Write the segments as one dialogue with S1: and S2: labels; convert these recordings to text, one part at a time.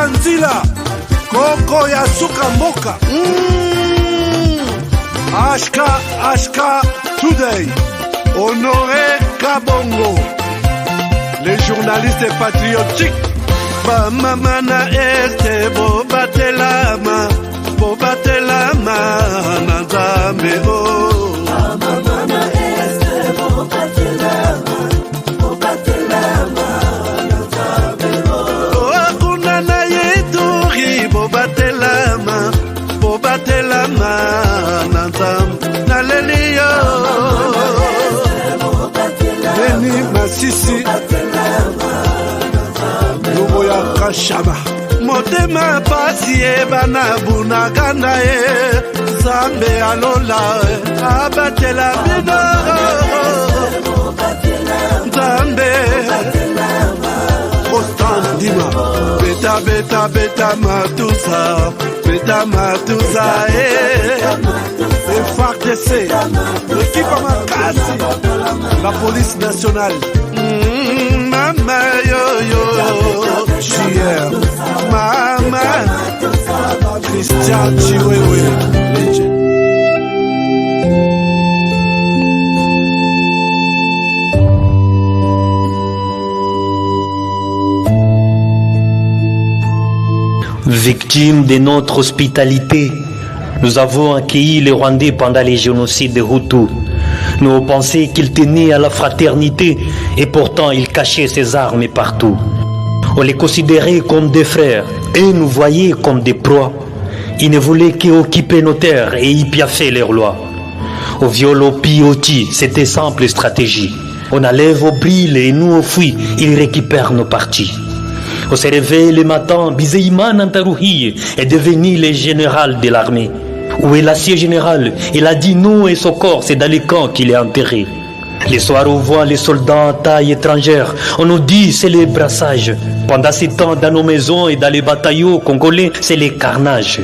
S1: Nzila Koko ya suka mboka Ashka Today Honoré Kabongo les journalistes patriotiques Bamamana este bobatelama Nanzambe
S2: Bamamana este bobatelama Nanzambe
S1: Kuna na yeduri bobatelama Nanzambe Naleliyo Beni Masisi Lubo ya Kashama Motema pasi bana bunagana Zambe alola abatela bino Zambe Ostan Dima Beta matusa FARDC l'équipe à Makassi la police nationale Mama yo Chier Mama Christian Chiwewe Legend
S3: Victimes de notre hospitalité, nous avons accueilli les Rwandais pendant les génocides de Hutus. Nous pensions qu'ils tenaient à la fraternité et pourtant ils cachaient ses armes partout. On les considérait comme des frères et nous voyaient comme des proies. Ils ne voulaient qu'occuper nos terres et y piaffer leurs lois. Au viol, au pioti, c'était simple stratégie. On enlève au bril et nous on fuit, ils récupèrent nos parties. On s'est réveillé le matin, Bizeiman Antaruhi est devenu le général de l'armée. Où est l'acier général? Il a dit non et son corps, c'est dans les camps qu'il est enterré. Les soirs on voit les soldats en taille étrangère, on nous dit c'est les brassages. Pendant ces temps, dans nos maisons et dans les bataillons congolais, c'est les carnages.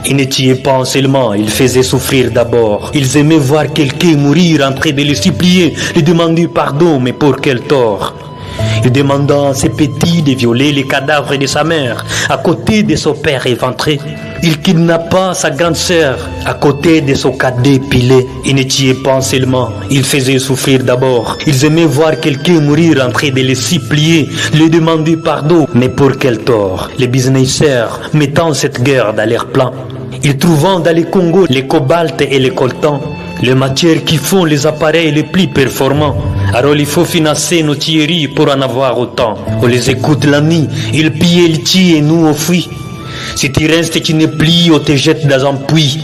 S3: Ils ne tuaient pas seulement, ils faisaient souffrir d'abord. Ils aimaient voir quelqu'un mourir en train de les supplier, lui demander pardon, mais pour quel tort? Il demanda à ses petits de violer les cadavres de sa mère à côté de son père éventré. Il kidnappa sa grande sœur à côté de son cadet pilé. Il ne tuait pas seulement, il faisait souffrir d'abord. Ils aimaient voir quelqu'un mourir en train de les supplier, lui demander pardon, mais pour quel tort? Les businessers mettant cette guerre dans leur plan. Ils trouvant dans les Congo les cobalt et les coltans, les matières qui font les appareils les plus performants. Alors il faut financer nos tueries pour en avoir autant. On les écoute la nuit, ils pillent, ils tuent et nous on fuit. Si tu restes, tu ne plies, on te jette dans un puits.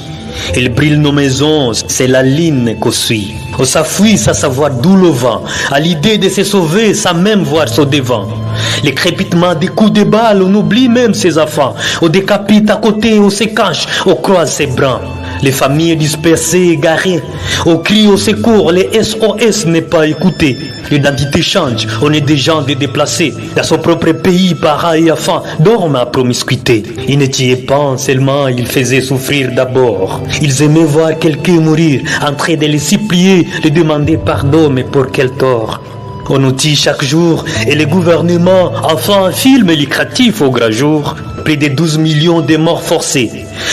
S3: Ils brûlent nos maisons, c'est la ligne qu'on suit. On s'enfuit sans savoir d'où le vent. À l'idée de se sauver, sans même voir son devant. Les crépitements des coups de balle, on oublie même ses enfants. On décapite à côté, on se cache, on croise ses bras. Les familles dispersées, égarées, on crie au secours, les SOS n'est pas écouté. L'identité change, on est des gens déplacés. Dans son propre pays, parents et enfants dorment à promiscuité. Ils ne tuaient pas seulement, ils faisaient souffrir d'abord. Ils aimaient voir quelqu'un mourir, en train de les supplier, les demander pardon, mais pour quel tort? On nous tue chaque jour et le gouvernement en fait un film lucratif au grand jour. Plus de 12 millions de morts forcés,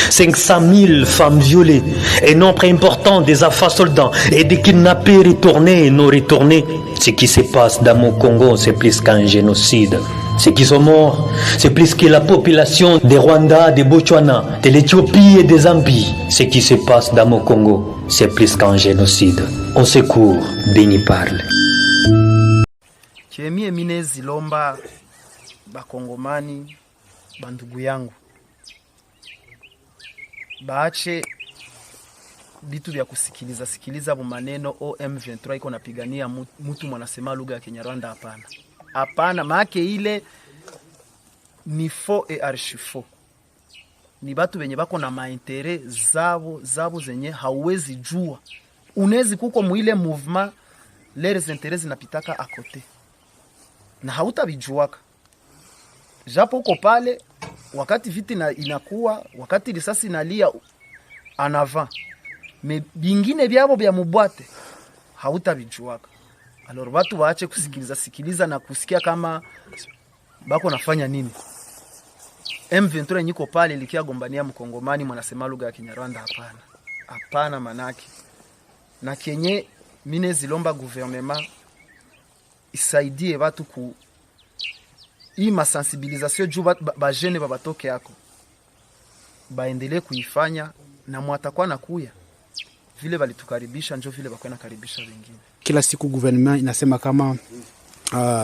S3: 500 000 femmes violées, un nombre important des enfants soldats et des kidnappés retournés et non retournés. Ce qui se passe dans mon Congo, c'est plus qu'un génocide. Ceux qui sont morts, c'est plus que la population des Rwanda, des Botswana, de l'Éthiopie et des Zambie. Ce qui se passe dans mon Congo, c'est plus qu'un génocide. On secours, Béni parle.
S4: Mie mine zilomba bakongomani bandugu yangu baache vitu vya sikiliza maneno OM23 iko napigania mtu mwanasema lugha ya Kinyarwanda. Hapana, maake ile ni faux et archi faux. Ni batu benye bako na maintere zabo zenye hauwezi jua. Unezi kuko muile mouvement les intérêts zinapitaka akote na hautabijuaka. Japo uko pale wakati viti inakuwa, wakati risasi inalia anava. Me bingine byabo bya mubwate hautabijuaka. Alors watu waache kusikiliza na kusikia kama bako nafanya nini. M23 nyiko pale likia gombania mkongomani mwanasema lugha ya Kinyarwanda? Hapana. Hapana manake. Na kenye mine zilomba gouvernement isaidie watu ku hii masensibilisation juu ba jeune babatoke yako. Baendelee kuifanya na mwatakuwa na kuya. Vile walitukaribisha njo vile bakwe nakaribisha wengine.
S5: Kila siku gouvernement inasema kama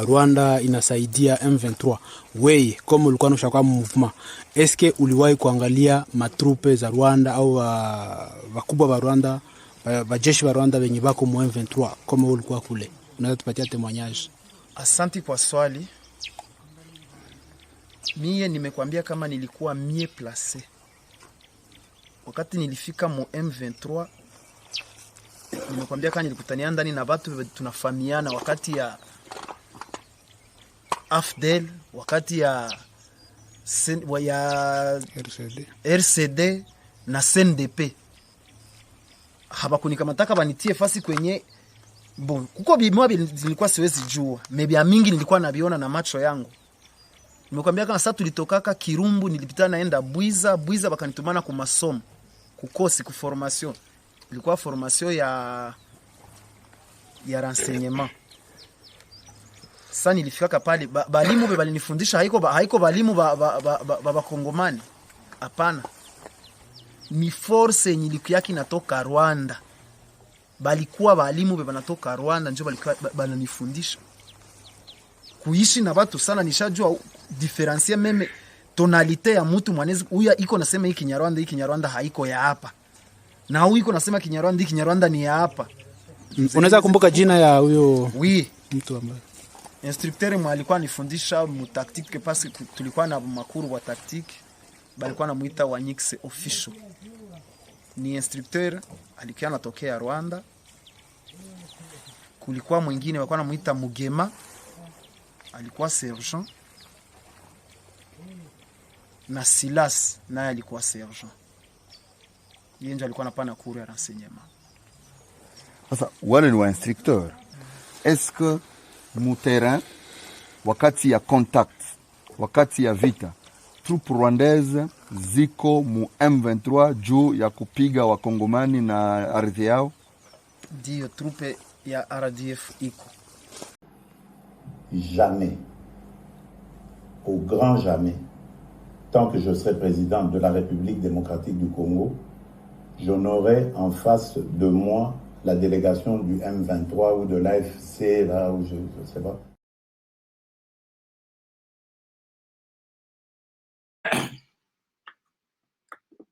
S5: Rwanda inasaidia M23. Wewe kama ulikuwa unashaka movement, eske uliwahi kuangalia matrupe za Rwanda au wakubwa wa Rwanda, wajeshi wa Rwanda wenye bako mu M23 kama ulikuwa kule? Unaweza tupatia témoignage?
S4: Asante kwa swali. Mie nimekwambia kama nilikuwa mie place. Wakati nilifika mu M23, nimekwambia kama nilikutania ndani na watu tunafahamiana wakati ya AFDEL, wakati ya RCD na CNDP. Habakunikamataka banitie fasi kwenye bon. Kuko bimwa zilikuwa siwezi jua. Mebia mingi nilikuwa nabiona na macho yangu. Nimekwambia kama sasa tulitokaka Kirumbu, nilipita naenda Bwiza bakanitumana ku masomo. Kukosi ku formation. Ilikuwa formation ya renseignement. Sasa nilifika pale balimu balinifundisha haiko balimu ba Kongomani. Hapana. Ni force nyilikuwa inatoka Rwanda. Balikuwa balimu banatoka Rwanda ndio balikuwa bananifundisha. Kuishi na watu sana nishajua diferencier meme tonalite ya mtu mwanezi huyu iko nasema hiki Kinyarwanda haiko ya hapa. Na huyu iko nasema Kinyarwanda ni ya hapa.
S5: Unaweza kumbuka jina ya huyo?
S4: Oui.
S5: Mtu ambaye
S4: instructeur mwa alikuwa anifundisha mu tactique parce que tulikuwa na makuru wa tactique, balikuwa namuita Wanyix official. Ni instructeur alikuwa anatokea Rwanda. Kulikuwa mwingine walikuwa namuita Mugema, alikuwa sergeant. Na Silas naye alikuwa sergeant. Yeye ndio alikuwa anapana cours ya renseignement.
S6: Sasa wale ni wa instructeur. Est-ce que mu terrain wakati ya contact, wakati ya vita, troupe rwandaise ziko mu M23 juu ya kupiga wakongomani na ardhi yao?
S4: Ndio, troupe ya RDF iko.
S7: Jamais, au grand jamais, tant que je serai président de la République démocratique du Congo, je n'aurai en face de moi la délégation du M23 ou de l'AFC, là où je ne sais pas.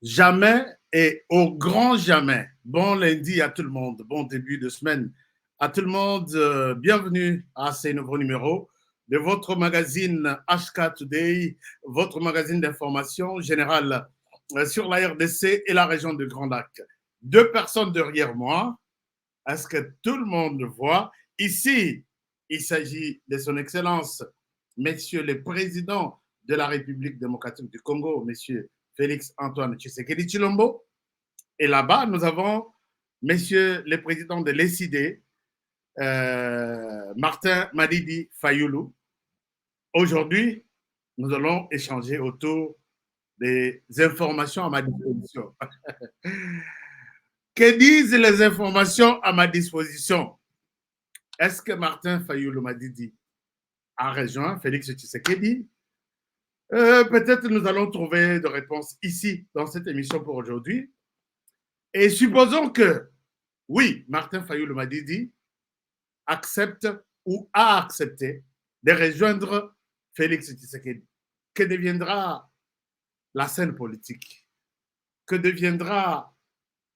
S1: Jamais et au grand jamais. Bon lundi à tout le monde, bon début de semaine à tout le monde. Bienvenue à ce nouveau numéro de votre magazine HK Today, votre magazine d'information générale sur la RDC et la région de Grand Lac. Deux personnes derrière moi. Est-ce que tout le monde voit? Ici, il s'agit de son Excellence, Monsieur le Président de la République démocratique du Congo, Monsieur Félix Antoine Tshisekedi Tshilombo. Et là-bas, nous avons Monsieur le Président de l'ECD, Martin Madidi Fayulu. Aujourd'hui, nous allons échanger autour des informations à ma disposition. Que disent les informations à ma disposition? Est-ce que Martin Fayulu Madidi a rejoint Félix Tshisekedi? Peut-être nous allons trouver des réponses ici, dans cette émission pour aujourd'hui. Et supposons que, oui, Martin Fayulu Madidi accepte ou a accepté de rejoindre Félix Tshisekedi. Que deviendra la scène politique? Que deviendra,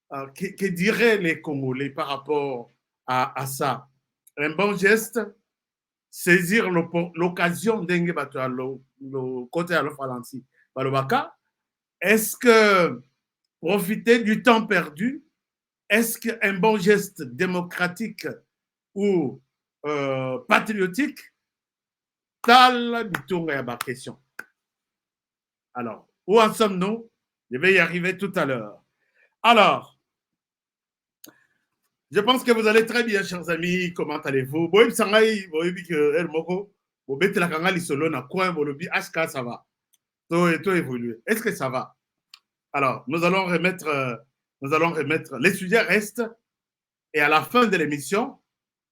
S1: que diraient les Congolais par rapport à ça? Un bon geste, saisir l'occasion d'engue le côté à l'Ofalansi. Est-ce que profiter du temps perdu, est-ce qu'un bon geste démocratique ou patriotique? Tal bitunga ma question. Alors, où en sommes-nous? Je vais y arriver tout à l'heure. Alors, je pense que vous allez très bien, chers amis. Comment allez-vous? Bon, ça va. tout évoluer. Est-ce que ça va? Alors, nous allons remettre, les sujets restent, et à la fin de l'émission,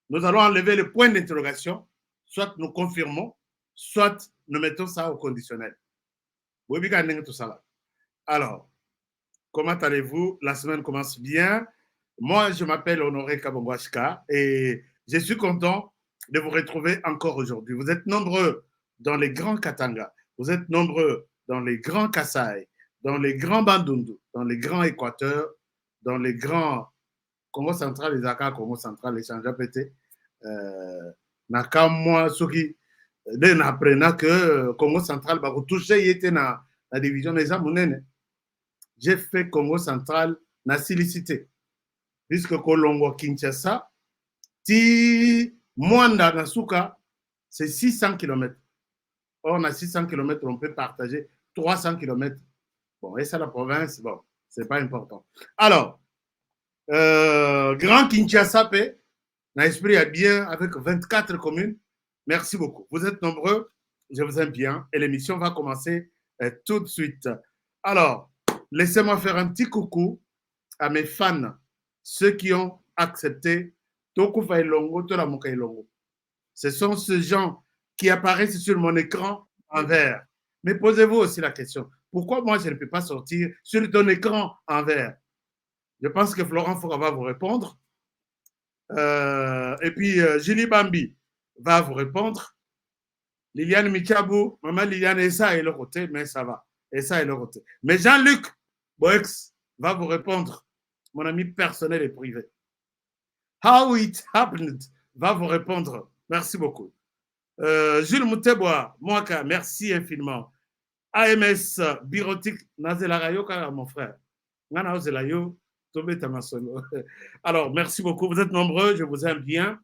S1: nous allons enlever le point d'interrogation, soit nous confirmons, soit nous mettons ça au conditionnel. Tout ça là. Alors, comment allez-vous? La semaine commence bien. Moi, je m'appelle Honoré Kabongwashka et je suis content de vous retrouver encore aujourd'hui. Vous êtes nombreux dans les grands Katanga, vous êtes nombreux dans les grands Kasaï, dans les grands Bandundu, dans les grands Équateurs, dans les grands Congo central, les Aka, Congo central, les Chanjapete. Nakamwa, ceux qui apprennent que Congo central va toucher, il était dans la division des Amounene. J'ai fait Congo central, na silicité. Puisque Kolongo Kinshasa, ti Mwanda Nasuka, c'est 600 km. Or, on a 600 km, on peut partager 300 km. Bon, et ça, la province, bon, c'est pas important. Alors, Grand Kinshasa, n'a esprit à bien avec 24 communes. Merci beaucoup. Vous êtes nombreux, je vous aime bien, et l'émission va commencer tout de suite. Alors, laissez-moi faire un petit coucou à mes fans, ceux qui ont accepté Tokufa Ilongo, Tolamuka Ilongo. Ce sont ces gens qui apparaissent sur mon écran en vert. Mais posez-vous aussi la question, pourquoi moi je ne peux pas sortir sur ton écran en vert? Je pense que Florent Foucault va vous répondre. Et puis Julie Bambi va vous répondre. Liliane Michabou, maman Liliane, et ça est le côté, mais ça va. Et ça est le côté. Mais Jean-Luc Boex va vous répondre, mon ami personnel et privé. How it happened va vous répondre. Merci beaucoup. Jules Moutebois, Moaka, merci infiniment. AMS, Birotique, Nazela Kara, mon frère. Nana Ozelayo, Tobé Tamasolo. Alors, merci beaucoup. Vous êtes nombreux, je vous aime bien.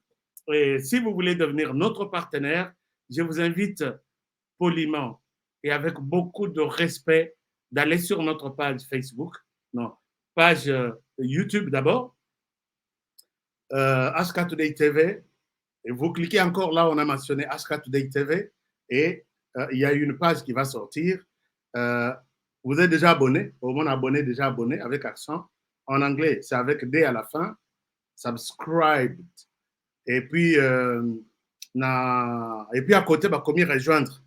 S1: Et si vous voulez devenir notre partenaire, je vous invite poliment et avec beaucoup de respect d'aller sur notre page Facebook, non, page YouTube d'abord, HK Today TV, et vous cliquez encore là, on a mentionné HK Today TV, et il y a une page qui va sortir. Vous êtes déjà abonné, au moins abonné, déjà abonné, avec accent. En anglais, c'est avec D à la fin, subscribed. Et puis à côté, bah, commis rejoindre.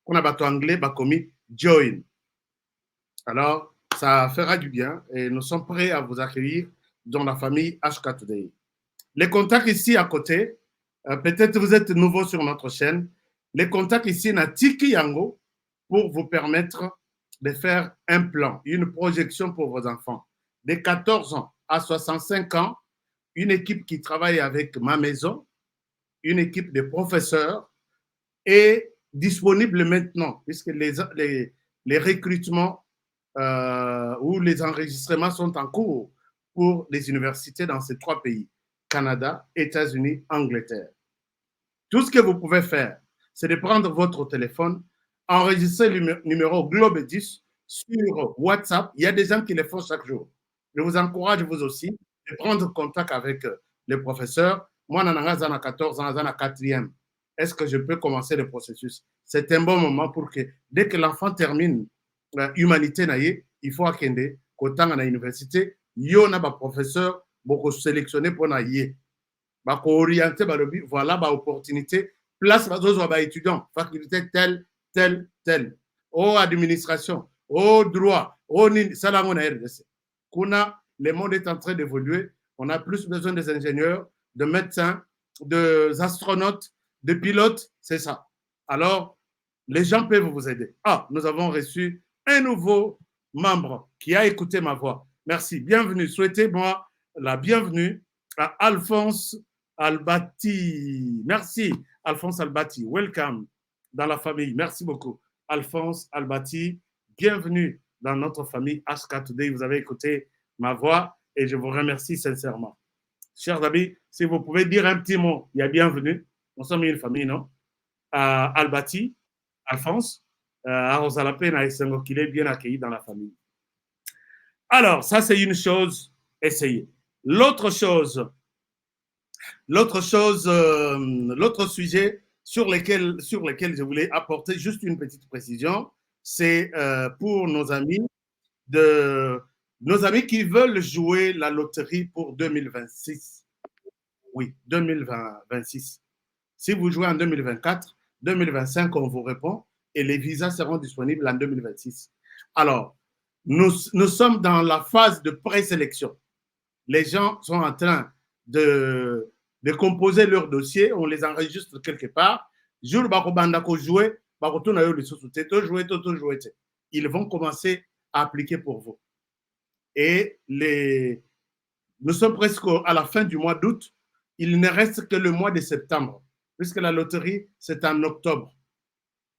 S1: On a bateau anglais, bah, commis join. Alors, ça fera du bien et nous sommes prêts à vous accueillir dans la famille HK Today. Les contacts ici à côté, peut-être vous êtes nouveau sur notre chaîne. Les contacts ici, na Tiki Yango, pour vous permettre de faire un plan, une projection pour vos enfants. De 14 ans à 65 ans, une équipe qui travaille avec ma maison, une équipe de professeurs est disponible maintenant, puisque les recrutements ou les enregistrements sont en cours pour les universités dans ces 3 pays, Canada, États-Unis, Angleterre. Tout ce que vous pouvez faire, c'est de prendre votre téléphone, enregistrer le numéro Globe 10 sur WhatsApp. Il y a des gens qui le font chaque jour. Je vous encourage, vous aussi, de prendre contact avec les professeurs. Moi, je suis 14 ans, je suis 4e. Est-ce que je peux commencer le processus? C'est un bon moment pour que, dès que l'enfant termine l'humanité, il faut attendre qu'au temps à l'université, il y a un professeur beaucoup sélectionné pour naïe. Orienter, voilà l'opportunité. Place aux étudiants, faculté telle. Aux administration, aux droit, aux salamona RDC. Le monde est en train d'évoluer. On a plus besoin des ingénieurs, de médecins, des astronautes, de pilotes, c'est ça. Alors, les gens peuvent vous aider. Ah, nous avons reçu un nouveau membre qui a écouté ma voix. Merci, bienvenue. Souhaitez-moi la bienvenue à Alphonse Albati. Merci, Alphonse Albati. Welcome dans la famille. Merci beaucoup, Alphonse Albati. Bienvenue dans notre famille HK Today. Vous avez écouté ma voix et je vous remercie sincèrement. Chers amis, si vous pouvez dire un petit mot, il y a bienvenue. Nous sommes une famille, non? Albati, Alphonse, Arozalapé, qu'il est bien accueilli dans la famille. Alors, ça, c'est une chose, essayez. L'autre sujet sur lequel je voulais apporter juste une petite précision, c'est pour nos amis qui veulent jouer la loterie pour 2026. Oui, 2026. Si vous jouez en 2024, 2025, on vous répond et les visas seront disponibles en 2026. Alors, nous sommes dans la phase de présélection. Les gens sont en train de composer leur dossier, on les enregistre quelque part. Jour où jouer, ils vont commencer à appliquer pour vous. Et nous sommes presque à la fin du mois d'août. Il ne reste que le mois de septembre, puisque la loterie, c'est en octobre.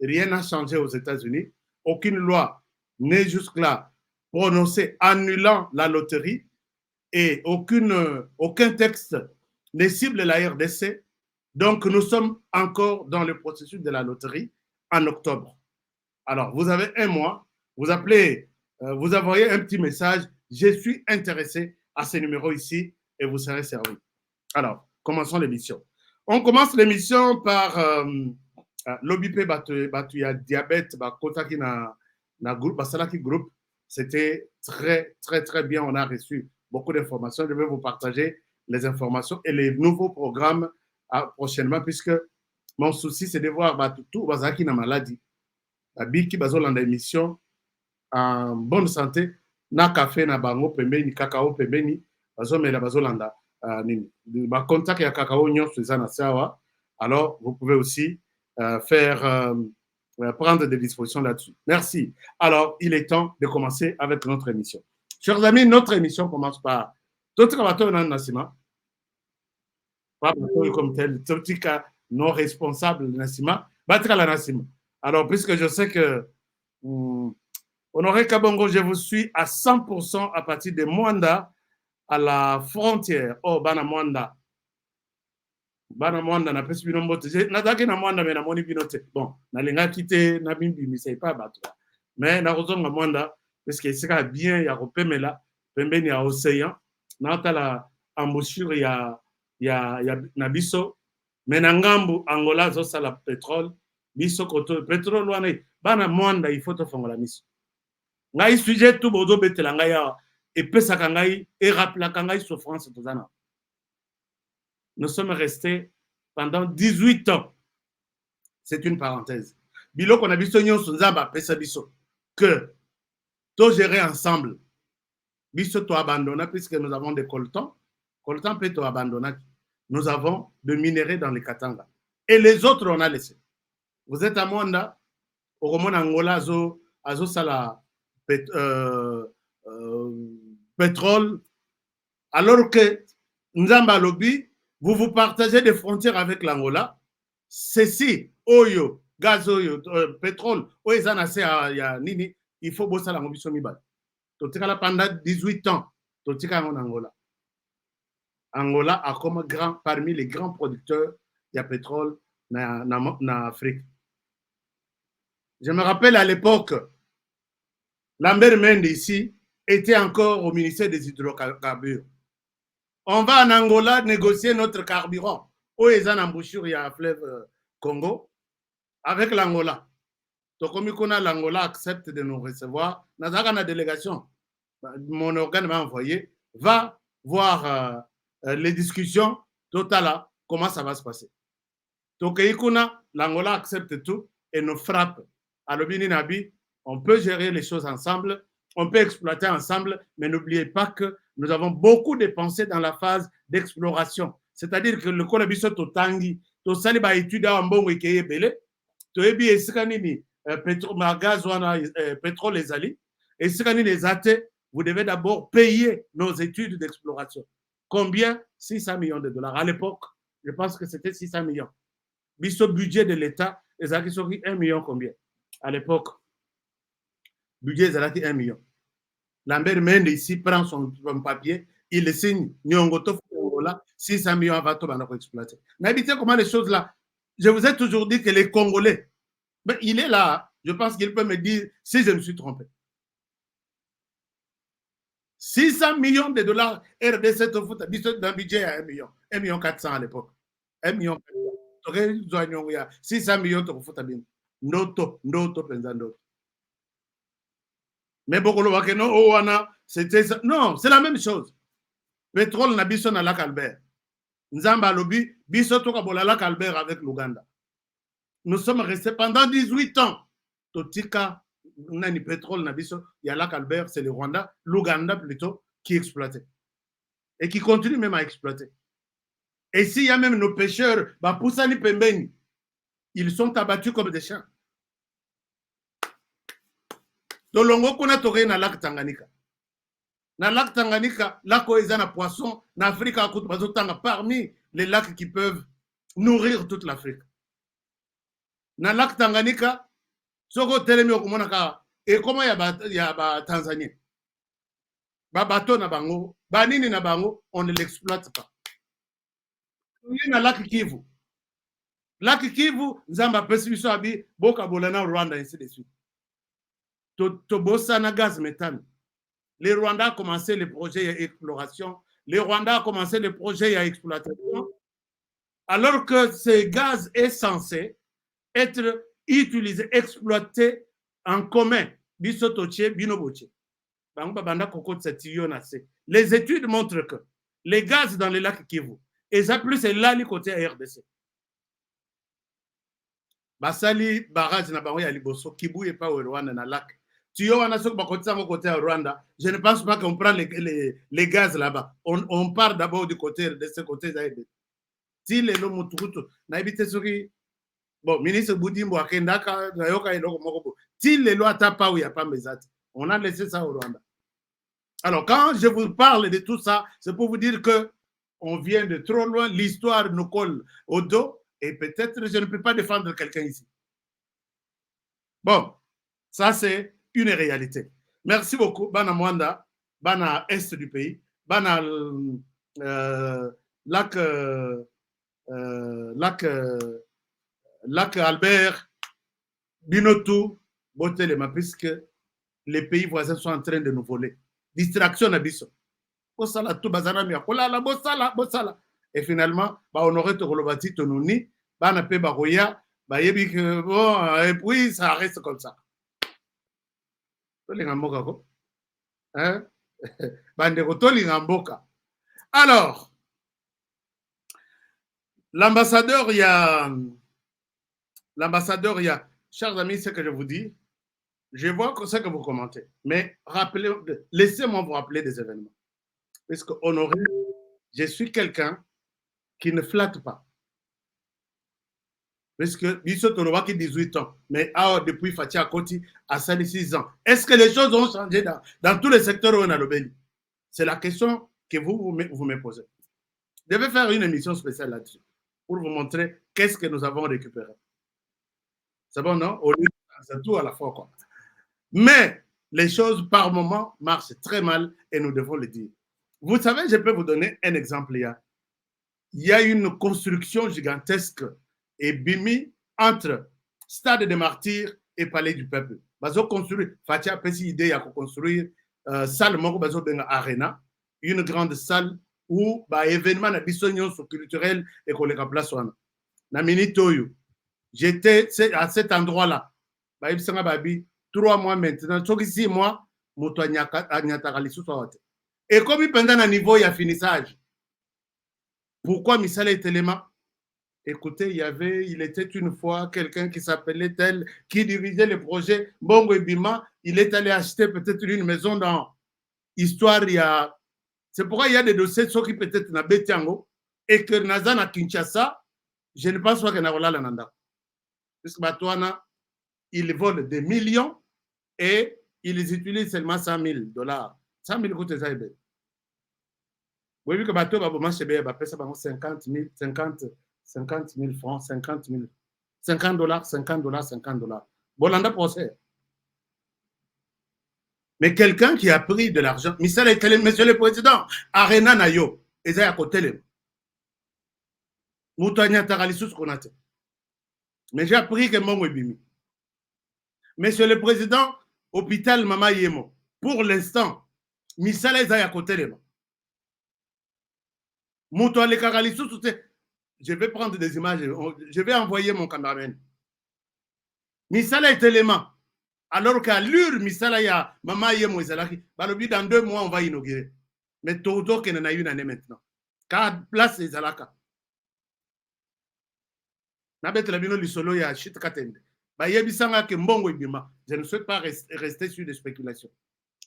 S1: Rien n'a changé aux États-Unis. Aucune loi n'est jusque-là prononcée annulant la loterie et aucun texte ne cible la RDC. Donc, nous sommes encore dans le processus de la loterie en octobre. Alors, vous avez un mois, vous appelez, vous envoyez un petit message, je suis intéressé à ce numéro ici et vous serez servi. Alors, commençons l'émission. On commence l'émission par l'OBP Batuya Diabète, Kotaki na groupe, Basalaki Group. C'était très, très, très bien. On a reçu beaucoup d'informations. Je vais vous partager les informations et les nouveaux programmes prochainement, puisque mon souci, c'est de voir tout Bazaki na maladie. Biki bazolanda émission en bonne santé, na café na bango pembeni, cacao pembeni, bazomela bazolanda nini. Ba contact ya cacao nyonso eza na sawa. Alors, vous pouvez aussi prendre des dispositions là-dessus. Merci. Alors, il est temps de commencer avec notre émission. Chers amis, notre émission commence par Nassima. Pas comme tel, Totika non responsable Nassima, Batka la Nassima. Alors, puisque je sais que Honoré Kabongo, je vous suis à 100% à partir de Mwanda à la frontière. Oh, Bana Mwanda. Bana Mwanda na pesi bino mbote. Nazaki na Mwanda mais na moni bino te. Bon, na linga kite na bimbi mi sei pas bato. Mais na kozonga Mwanda parce que c'est bien ya kopemela pembeni ya océan. Na tala embouchure ya na biso. Mais na ngambu Angola zo sala pétrole. Biso koto pétrole wana bana Mwanda il faut to fongola miso. Ngai sujet tout bozo betela ngai ya epesaka ngai et rappelaka ngai souffrance tozana. Nous sommes restés pendant 18 ans. C'est une parenthèse. Biloko na biso nyonso nzamba pesa biso que to gérer ensemble. Biso to abandonna puisque nous avons des coltans. Coltans peut to abandonner. Nous avons de minerais dans les Katanga. Et les autres on a laissé. Vous êtes à Mwanda, au Roman Angola azo sala pétrole, alors que Nzamba Lobby, vous partagez des frontières avec l'Angola. Ceci, oyo, gaz oyo, pétrole, oyo zanase ya nini, il faut bosser la mobilisation mibale. Totika pendant 18 ans, totika en Angola. Angola a comme parmi les grands producteurs de pétrole en Afrique. Je me rappelle à l'époque, Lambert Mende ici était encore au ministère des hydrocarbures. On va en Angola négocier notre carburant. Où est en embouchure, il y a un fleuve Congo avec l'Angola. Donc, comme l'Angola accepte de nous recevoir, dans la délégation, mon organe m'a envoyé, va voir les discussions totales, comment ça va se passer. Donc, l'Angola accepte tout et nous frappe. À l'Obini Nabi, on peut gérer les choses ensemble, on peut exploiter ensemble, mais n'oubliez pas que nous avons beaucoup dépensé dans la phase d'exploration. C'est-à-dire que le Kolabiso Totangi, Tosali ba étude en bon wikeye belé, Toebi Eskanini, pétrole les ali, Eskanini les athées, vous devez d'abord payer nos études d'exploration. Combien? 600 millions de dollars. À l'époque, je pense que c'était 600 millions. Biso budget de l'État, les acquis sont 1 million combien? À l'époque, budget est 1 million. Lambert Mende ici prend son papier, il le signe, Nyongoto, 600 millions à Vato, on a exploité. N'habitez comment les choses là. Je vous ai toujours dit que les Congolais, ben, il est là, je pense qu'il peut me dire si je me suis trompé. 600 millions de dollars RDC d'un budget à 1 million. 1 million 400 à l'époque. 1 million 400. 600 millions de foot à bien. Noto, penza noto. Mais beaucoup de non, oh, c'était ça. Non, c'est la même chose. Pétrole na biso na lac Albert. Nzamba lobi, biso toka bola lac Albert avec l'Ouganda. Nous sommes restés pendant 18 ans. Totika, nani pétrole na biso, il y a lac Albert, c'est le Rwanda, l'Ouganda plutôt, qui exploitait. Et qui continue même à exploiter. Et s'il y a même nos pêcheurs, bah, Poussani Pembeni, ils sont abattus comme des chiens. Tolongo kuna toke na lac Tanganyika. Na lac Tanganyika, lac où il y a des poissons, en Afrique, parmi les lacs qui peuvent nourrir toute l'Afrique. Na lac Tanganyika, soko telemi okumonaka, et comment il y a Tanzanie. Ba bateau na bango, ba nini na bango, on ne l'exploite pas. Il y a un lac Kivu. Lac Kivu, Zamba Pesibiso Abi, Boka Bolana, Rwanda, ainsi de suite. Tobosa na gaz méthane. Les Rwandais ont commencé les projets d'exploration. Les Rwandais ont commencé les projets d'exploitation. Alors que ce gaz est censé être utilisé, exploité en commun. Bisotoche, binoboche. Les études montrent que les gaz dans les lacs Kivu, et ça plus c'est là le côté RDC. Basali barrage na bango ya liboso Kibu et pas au Rwanda na lac. Tu as un côté à Rwanda. Je ne pense pas qu'on prend les gaz là-bas. On part d'abord du côté de ce côté là. Si les lots mutukutu na habité suri bon ministre Boudimbo akendaka na yoka eloko moko. Si les lois tapa où il y a pas mes actes. On a laissé ça au Rwanda. Alors quand je vous parle de tout ça, c'est pour vous dire que on vient de trop loin, l'histoire nous colle au dos et peut-être je ne peux pas défendre quelqu'un ici. Bon, ça c'est une réalité. Merci beaucoup. Bana Mwanda, Bana Est du pays, Bana lac Albert, Binotou, Botelema, puisque les pays voisins sont en train de nous voler. Distraction à Bisso. Bosala, tout bazana mia, kolala, bosala, bosala. Et finalement, on aurait te relobati tonuni, Bana pe baroya, yebi que bon, et puis ça reste comme ça. Hein? Alors, l'ambassadeur, il y a, chers amis, ce que je vous dis, je vois ce que vous commentez, mais laissez-moi vous rappeler des événements. Parce que Honoré, je suis quelqu'un qui ne flatte pas. Parce que Bissot Tolowaki 18 ans, mais depuis Fatia Koti à 6 ans. Est-ce que les choses ont changé dans tous les secteurs où on a le béni? C'est la question que vous me posez. Je vais faire une émission spéciale là-dessus pour vous montrer qu'est-ce que nous avons récupéré. C'est bon, non? Au lieu de faire tout à la fois, quoi. Mais les choses, par moment, marchent très mal et nous devons le dire. Vous savez, je peux vous donner un exemple. Il y a une construction gigantesque et bimi entre Stade des Martyrs et Palais du Peuple. Bazo construire, Fatia Pessi idée à construire salle moko bazo benga arena, une grande salle où ba événement na bisognon culturel et koleka place wana. Na minitoyo. J'étais à cet endroit-là. Ba ibisanga babi 3 mois maintenant, soki 6 mois moto anyataka lisusu wote. Et comme il pendant un niveau il y a finissage. Pourquoi misala etelema? Écoutez, il était une fois quelqu'un qui s'appelait tel, qui dirigeait le projet Bongo Ebima. Il est allé acheter peut-être une maison dans Histoire. C'est pourquoi il y a des dossiers qui peut-être na Betiango et que Nazana Kinshasa, je ne pense pas que Narola Lananda. Parce que Batouana, ils volent des millions et ils utilisent seulement $100,000. 100,000 coûte ça. Vous voyez que Bateau va marcher bien, va payer 50 000 francs, 50 $, 50 $. Bolanda procès. Mais quelqu'un qui a pris de l'argent, Monsieur le Président, Arena Nayo, et ça à côté. Moutania Taralissus Konate. Mais j'ai appris que mon Webimi. Monsieur le Président, hôpital Mama Yemo, pour l'instant, Misala est à côté. Moutouane Karalissus, je vais prendre des images, je vais envoyer mon caméraman. Misala est élément. Alors qu'à l'ure, misala ya maman yemo ezalaki, balobi dans 2 mois on va inaugurer. Mais toto que na une année maintenant. Car place ezalaka. Na betela bino lisolo ya shit katende. Ba yebisanga ke mbongo ibima. Je ne souhaite pas rester sur des spéculations.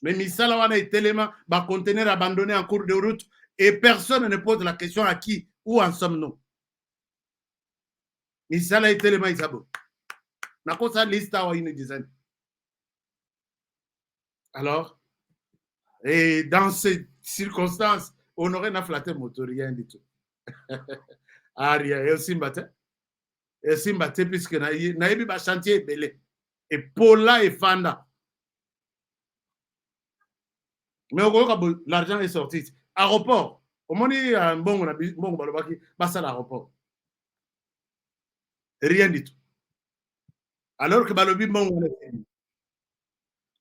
S1: Mais misala wana etelema ba conteneur abandonné en cours de route et personne ne pose la question à qui, où en sommes-nous. Misala etelema isabo. Nakosa lista wa une dizaine. Alors, et dans ces circonstances, Honoré n'a flatté moto, rien du tout. Ah, rien. Et aussi mbatte, puisque naïbi ba chantier belé. Et Paula et Fanda. Mais l'argent est sorti. Aéroport. Au moment où un bon balobaki, basa l'aéroport. Rien du tout. Alors que balobi bon.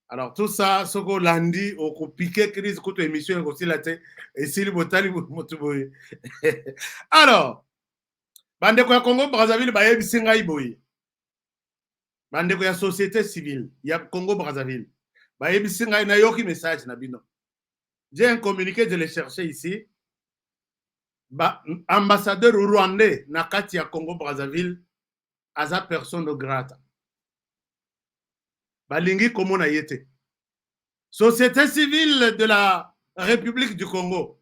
S1: Alors, tout ça, ce qu'on l'a dit, on piqué crise contre l'émission aussi la tête, et si le botali motuboy. Alors, bandeko ya Congo Brazzaville, ba yebisi ngai boye. Bandeko ya société civile, ya Congo Brazzaville. Ba yebisi ngai na yoki message na bino. J'ai un communiqué, je l'ai cherché ici. Ba ambassadeur rwandais na kati ya Congo Brazzaville, aza personne de grata. Balingi komona yete. Société civile de la République du Congo,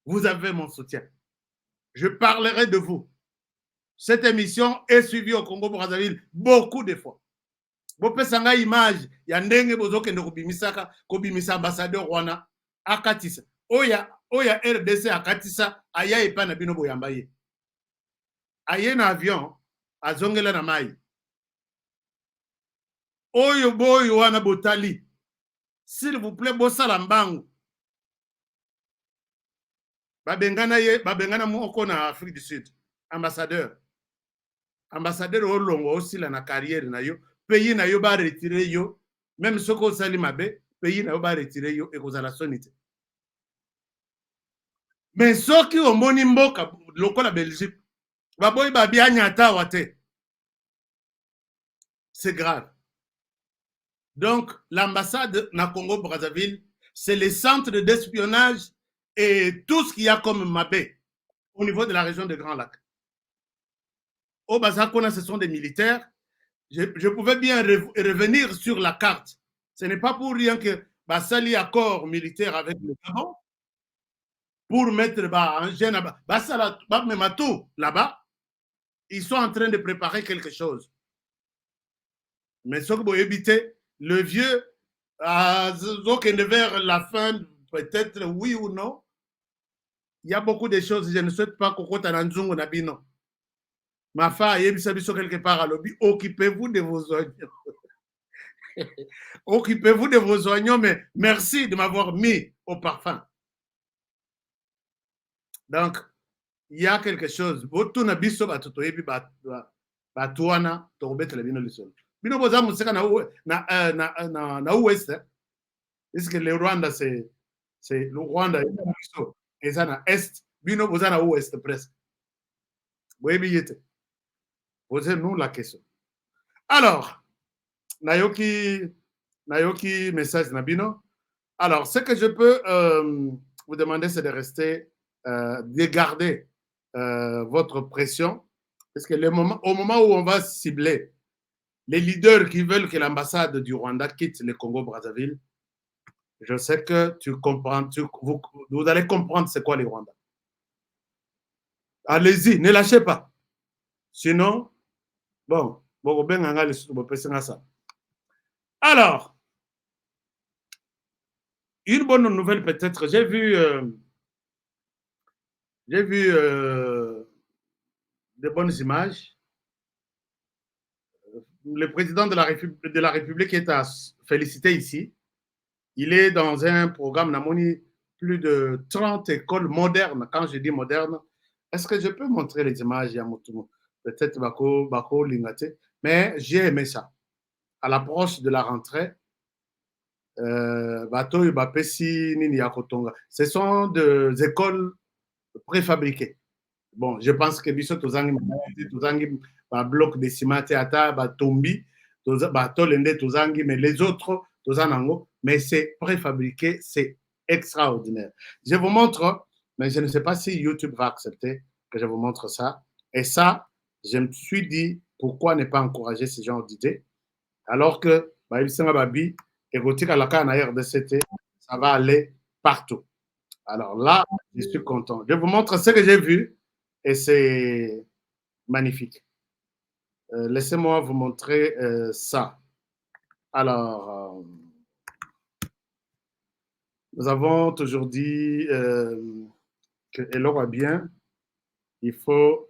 S1: vous avez mon soutien. Je parlerai de vous. Cette émission est suivie au Congo Brazzaville beaucoup de fois. Bopesanga image ya ndenge bozokende kobimisaka kobimisa ambassadeur wana akatisa. Oya RDC akatisa aya epa na bino boyamba ye. Aye na avion azongela na mai. Oyo boyo wana botali. S'il vous plaît, bosala mbangu. Babengana moko na Afrique du Sud. Ambassadeur. Ambassadeur olongo aussi la na carrière na yo. Pays na yo ba retirer yo. Même soko sali mabe, pays na yo ba retirer yo et kozala sonite. Mais soki omoni mboka lokola Belgique. Baboy ba bianya ata wate. C'est grave. Donc, l'ambassade na Congo-Brazzaville, c'est le centre d'espionnage et tout ce qu'il y a comme Mabé au niveau de la région de Grand Lac. Au Bazakona, ce sont des militaires. Je pouvais bien revenir sur la carte. Ce n'est pas pour rien que Bassali accord militaire avec le Gabon pour mettre un jeune là-bas. Ils sont en train de préparer quelque chose. Mais ce que vous évitez, le vieux, vers la fin, peut-être oui ou non, il y a beaucoup de choses. Je ne souhaite pas qu'on compte à Nzungu Nabino. Ma femme, il y a quelque part à l'objet. Occupez-vous de vos oignons. Occupez-vous de vos oignons, mais merci de m'avoir mis au parfum. Donc, il y a quelque chose. Botu na biso batoto yebi batuana to betela bino lisolo. Bino boza museka na ouest. Est-ce que le Rwanda c'est le Rwanda et ça na est. Bino boza na ouest presque. Boyebi yete. Posez-nous la question. Alors, Nayoki message Nabino. Alors, ce que je peux vous demander, c'est de rester, de garder votre pression. Parce que au moment où on va cibler les leaders qui veulent que l'ambassade du Rwanda quitte le Congo-Brazzaville, je sais que tu comprends, vous allez comprendre c'est quoi les Rwandais. Allez-y, ne lâchez pas. Sinon, bon, alors, une bonne nouvelle peut-être, j'ai vu de bonnes images. Le président de la République est à féliciter ici. Il est dans un programme, Namoni, plus de 30 écoles modernes. Quand je dis modernes, est-ce que je peux montrer les images, Yamotumo? Peut-être Bako Lingate, mais j'ai aimé ça. À l'approche de la rentrée, ce sont des écoles préfabriquées. Bon, je pense que Bissot Tozangi, bloc de ciment, Ata, Tombi, Tolende, Tozangi, mais les autres, Tozanango, mais c'est préfabriqué, c'est extraordinaire. Je vous montre, mais je ne sais pas si YouTube va accepter que je vous montre ça. Et ça, je me suis dit, pourquoi ne pas encourager ce genre d'idées, alors que, Babi, égotique à la RDCT, ça va aller partout. Alors là, je suis content. Je vous montre ce que j'ai vu et c'est magnifique. Laissez-moi vous montrer ça. Alors, nous avons toujours dit que Elo va bien, il faut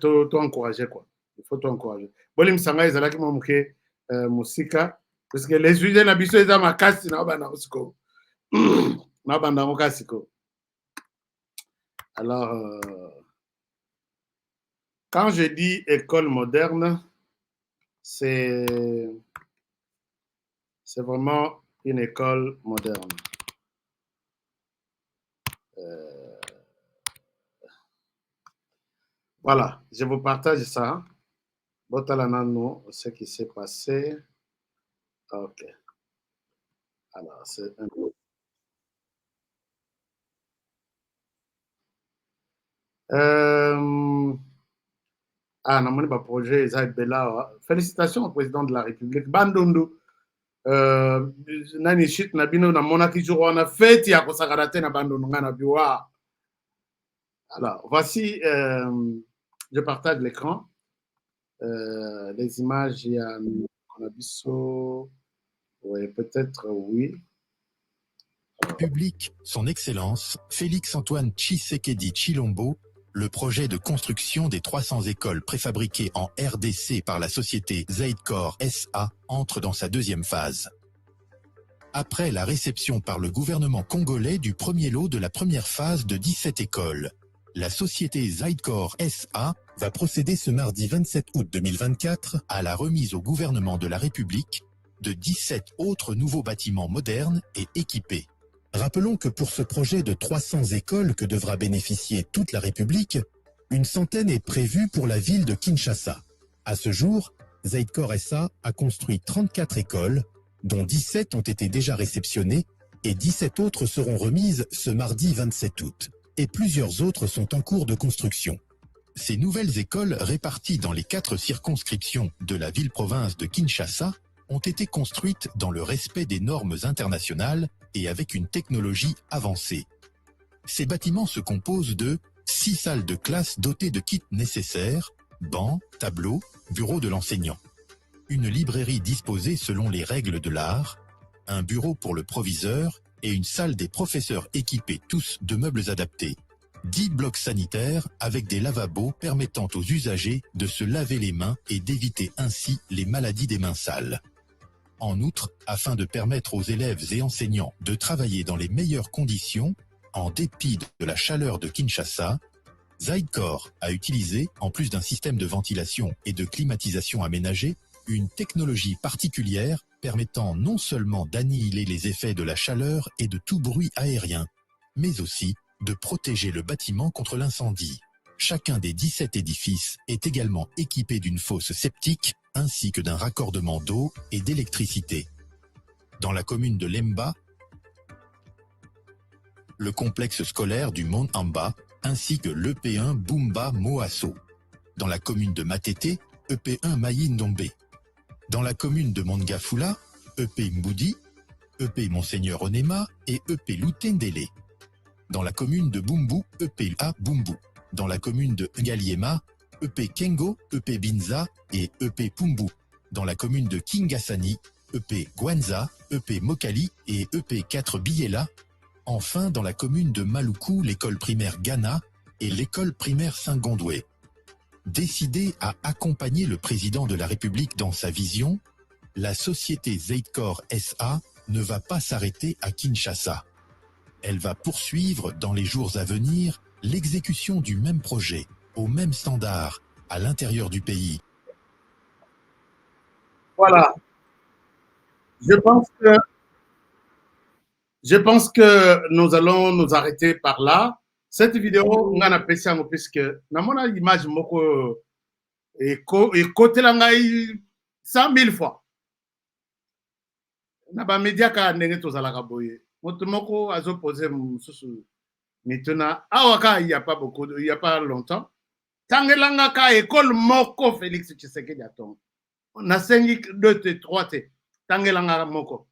S1: tout encourager, quoi. Il faut tout encourager. Bolim Sanga ezalaki mwa muke musika parce que les sujets na biso eza makasi na bana musiko. Na banda mokasiko. Alors quand je dis école moderne, c'est vraiment une école moderne. Voilà, je vous partage ça. Botalanano, ce qui s'est passé. Ok. Alors, c'est un peu. Namoni ba projet Zaid Bella. Félicitations au président de la République. Bandondo. Nani shit na bino na monaki jour on a fait ya kosakana te na bandondo ngana biwa. Alors, voici, je partage l'écran. Les images, il y a Konabiso. Oui, peut-être oui.
S8: Public, son Excellence, Félix-Antoine Tshisekedi Tshilombo, le projet de construction des 300 écoles préfabriquées en RDC par la société Zaidcore SA entre dans sa deuxième phase. Après la réception par le gouvernement congolais du premier lot de la première phase de 17 écoles, la société Zaidcore SA va procéder ce mardi 27 août 2024 à la remise au gouvernement de la République de 17 autres nouveaux bâtiments modernes et équipés. Rappelons que pour ce projet de 300 écoles que devra bénéficier toute la République, une centaine est prévue pour la ville de Kinshasa. À ce jour, Zaidcore SA a construit 34 écoles, dont 17 ont été déjà réceptionnées et 17 autres seront remises ce mardi 27 août. Et plusieurs autres sont en cours de construction. Ces nouvelles écoles réparties dans les 4 circonscriptions de la ville-province de Kinshasa ont été construites dans le respect des normes internationales et avec une technologie avancée. Ces bâtiments se composent de 6 salles de classe dotées de kits nécessaires, bancs, tableaux, bureaux de l'enseignant, une librairie disposée selon les règles de l'art, un bureau pour le proviseur et une salle des professeurs équipés tous de meubles adaptés. 10 blocs sanitaires avec des lavabos permettant aux usagers de se laver les mains et d'éviter ainsi les maladies des mains sales. En outre, afin de permettre aux élèves et enseignants de travailler dans les meilleures conditions, en dépit de la chaleur de Kinshasa, Zaidcore a utilisé, en plus d'un système de ventilation et de climatisation aménagé, une technologie particulière permettant non seulement d'annihiler les effets de la chaleur et de tout bruit aérien, mais aussi de protéger le bâtiment contre l'incendie. Chacun des 17 édifices est également équipé d'une fosse septique ainsi que d'un raccordement d'eau et d'électricité. Dans la commune de Lemba, le complexe scolaire du Mont Amba, ainsi que l'EP1 Bumba Moasso. Dans la commune de Matete, EP1 Mayindombe. Dans la commune de Mangafula, EP Mboudi, EP Monseigneur Onema et EP Lutendele. Dans la commune de Bumbu, EP A Bumbu. Dans la commune de Ngaliema, EP Kengo, EP Binza et EP Pumbu. Dans la commune de Kingasani, EP Gwanza, EP Mokali et EP 4 Biela. Enfin, dans la commune de Maluku, l'école primaire Ghana et l'école primaire Saint-Gondoué. Décidée à accompagner le président de la République dans sa vision, la société Zaidcore SA ne va pas s'arrêter à Kinshasa. Elle va poursuivre dans les jours à venir l'exécution du même projet, au même standard, à l'intérieur du pays.
S1: Voilà. Je pense que nous allons nous arrêter par là. Cette vidéo, on a apprécié puisque, dans mon image, Et côté langai 100 000 fois. Na ba média ka ndenge tozalaka boye. Moto moko azo poser mususu. Maintenant, awaka il y a pas beaucoup, il y a pas longtemps. Tangelanga ka école moko Félix Tshisekedi atonga. On a 5, 2, 3 T. Tangelanga moko.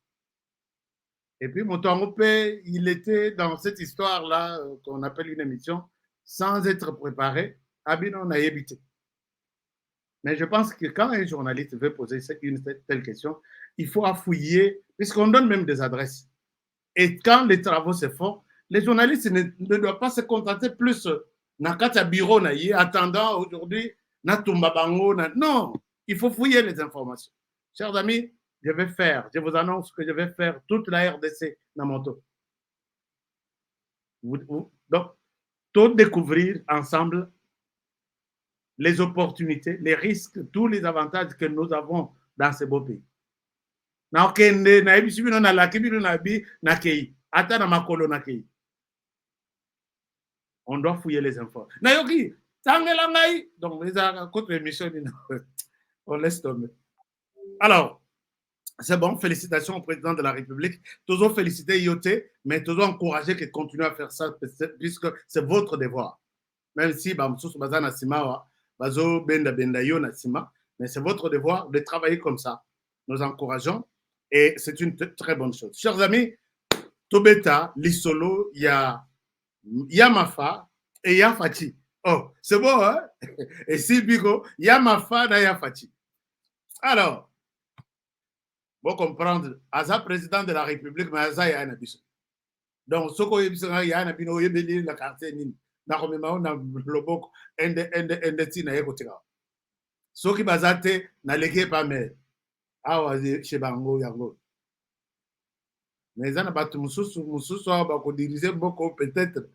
S1: Et puis Motoangopé, il était dans cette histoire-là qu'on appelle une émission sans être préparé. Abino on a évité. Mais je pense que quand un journaliste veut poser une telle question, il faut fouiller, puisqu'on donne même des adresses. Et quand les travaux se font, les journalistes ne doivent pas se contenter plus dans bureau, attendant aujourd'hui, non, il faut fouiller les informations. Chers amis, je vous annonce que je vais faire toute la RDC dans mon tour. Donc, tout découvrir ensemble les opportunités, les risques, tous les avantages que nous avons dans ce beau pays. On doit fouiller les infos. Donc, on laisse tomber. Alors, c'est bon, félicitations au président de la République. Toujours féliciter IOT, mais toujours encourager qu'il continue à faire ça, puisque c'est votre devoir. Même si, mais c'est votre devoir de travailler comme ça. Nous encourageons et c'est une très bonne chose. Chers amis, Tobeta, Lissolo, il y a Mafa et il y a Fati. Oh, c'est bon, hein? Et si Bigo, il y a Mafa et il y a Fati. Alors, pour comprendre, Aza président de la République, mais Aza y a un abisso. Donc, ce qu'on y a un abisso, il y a la carte na komema na loboko ende tina yeko tika soki bazate na leke pa me awa chez bango yango mais ana batu mususu ba ko diriger boko peut-être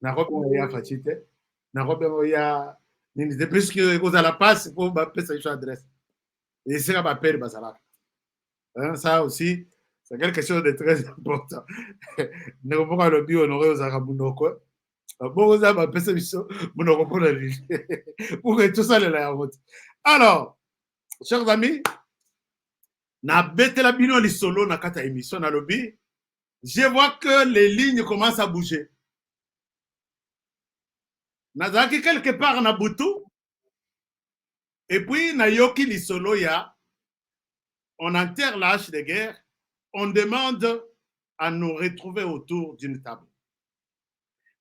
S1: na ko ya fachite na ko ya nini de plus que cause à la passe pour ba pesa sur adresse et c'est ba père bazala ça aussi c'est quelque chose de très important. Ne ko pas le bio honoré aux arabunoko. Alors, chers amis, je vois que les lignes commencent à bouger. Nazaki quelque part na Butu, et puis na Yoki Lisolo ya, on enterre la hache de guerre, on demande à nous retrouver autour d'une table.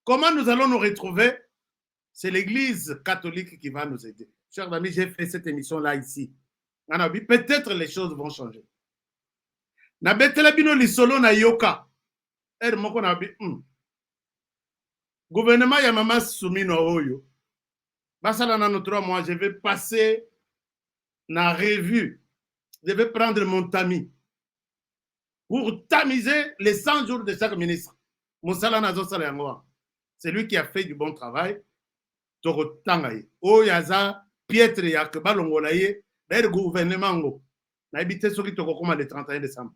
S1: Comment nous allons nous retrouver? C'est l'Église catholique qui va nous aider. Chers amis, j'ai fait cette émission-là ici. Peut-être les choses vont changer. Na betela bino lisolo na yoka. Gouvernement ya mama Soumino Oyo. Basala na no 3 mois, je vais passer na revue. Je vais prendre mon tamis pour tamiser les 100 jours de chaque ministre. Moussala na zo sala yango. C'est lui qui a fait du bon travail. Toko tangaye. O yaza Pietre yak balongola ye. D'ailleurs gouvernement ngo. Na habité soki toko koma le 31 décembre.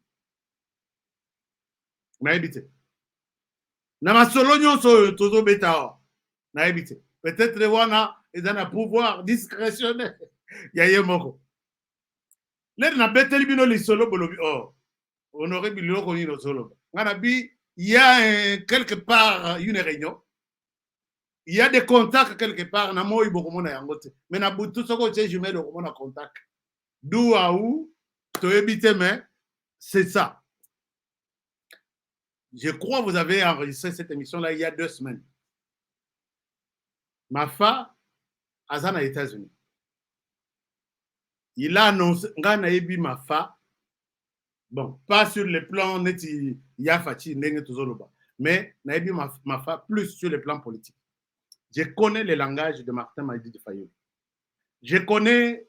S1: Na habité. Na masolo nyonso tozo beta. Na habité. Peut-être wana ezana pouvoir discrétionnaire. Ya ye moko. L'air na beteli bino lisolo bolobi oh. Honoré biloko ni solo. Ngana bi il y a quelque part une réunion. Il y a des contacts quelque part. Mais na butu soko tche je mets le contact. D'où à où, to éviter, mais c'est ça. Je crois que vous avez enregistré cette émission-là il y a 2 semaines. Mafa, Azan aux États-Unis. Il a annoncé, Ngana Ebi Mafa, bon, pas sur le plan neti Yafati, mais Naebi Mafa plus sur le plan politique. Je connais le langage de Martin Madi Fayulu. Je connais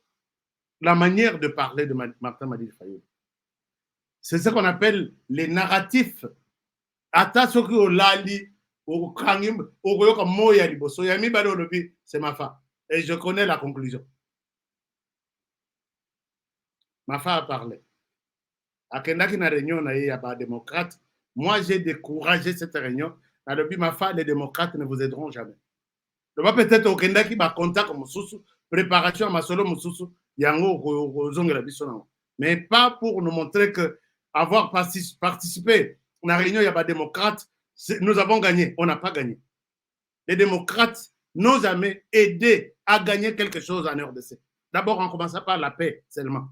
S1: la manière de parler de Martin Madi Fayulu. C'est ce qu'on appelle les narratifs. C'est Mafa. Et je connais la conclusion. Mafa a parlé. À Kendaki na réunion, il y a pas démocrate. Moi, j'ai découragé cette réunion. Mafa, les démocrates ne vous aideront jamais. Le peut-être au Kenda qui va contact comme préparation à ma solo mususu yango zongela biso. Mais pas pour nous montrer que avoir participé à la réunion, il y a pas démocrate, nous avons gagné. On n'a pas gagné. Les démocrates n'ont jamais aidé à gagner quelque chose en RDC. D'abord, on commence par la paix seulement.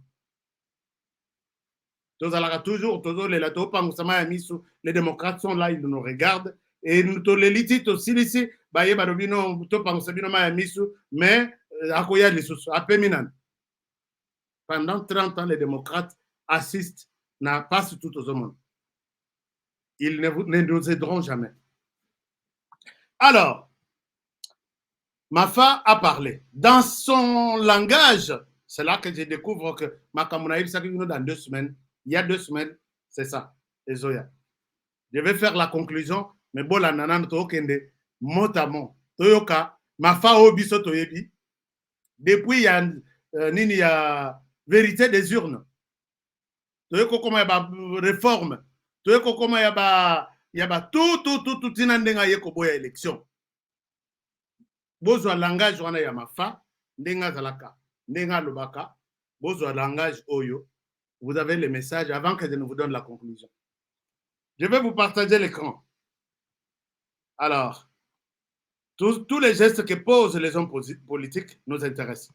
S1: Toujours, les démocrates sont là, ils nous regardent. Et nous, les litites aussi, ici, mais pendant 30 ans, les démocrates assistent, passent tout au monde. Ils ne nous aideront jamais. Alors, Mafa a parlé. Dans son langage, c'est là que je découvre que Makamunaïb Sakino dans 2 semaines, il y a 2 semaines, c'est ça, les Zoya. Je vais faire la conclusion, mais bon, la nanan tookende, motamo, toyoka, Mafa obiso toyebi. Depuis, il y a nini ya vérité des urnes. Toyoko comment il y a réforme. Toyoko comment il y a tout tinandenga yeko boya élection. Bozwa langage wana ya Mafa, ndenga zalaka, ndenga lobaka, bozwa langage oyo. Vous avez le message avant que je ne vous donne la conclusion. Je vais vous partager l'écran. Alors, tous les gestes que posent les hommes politiques nous intéressent.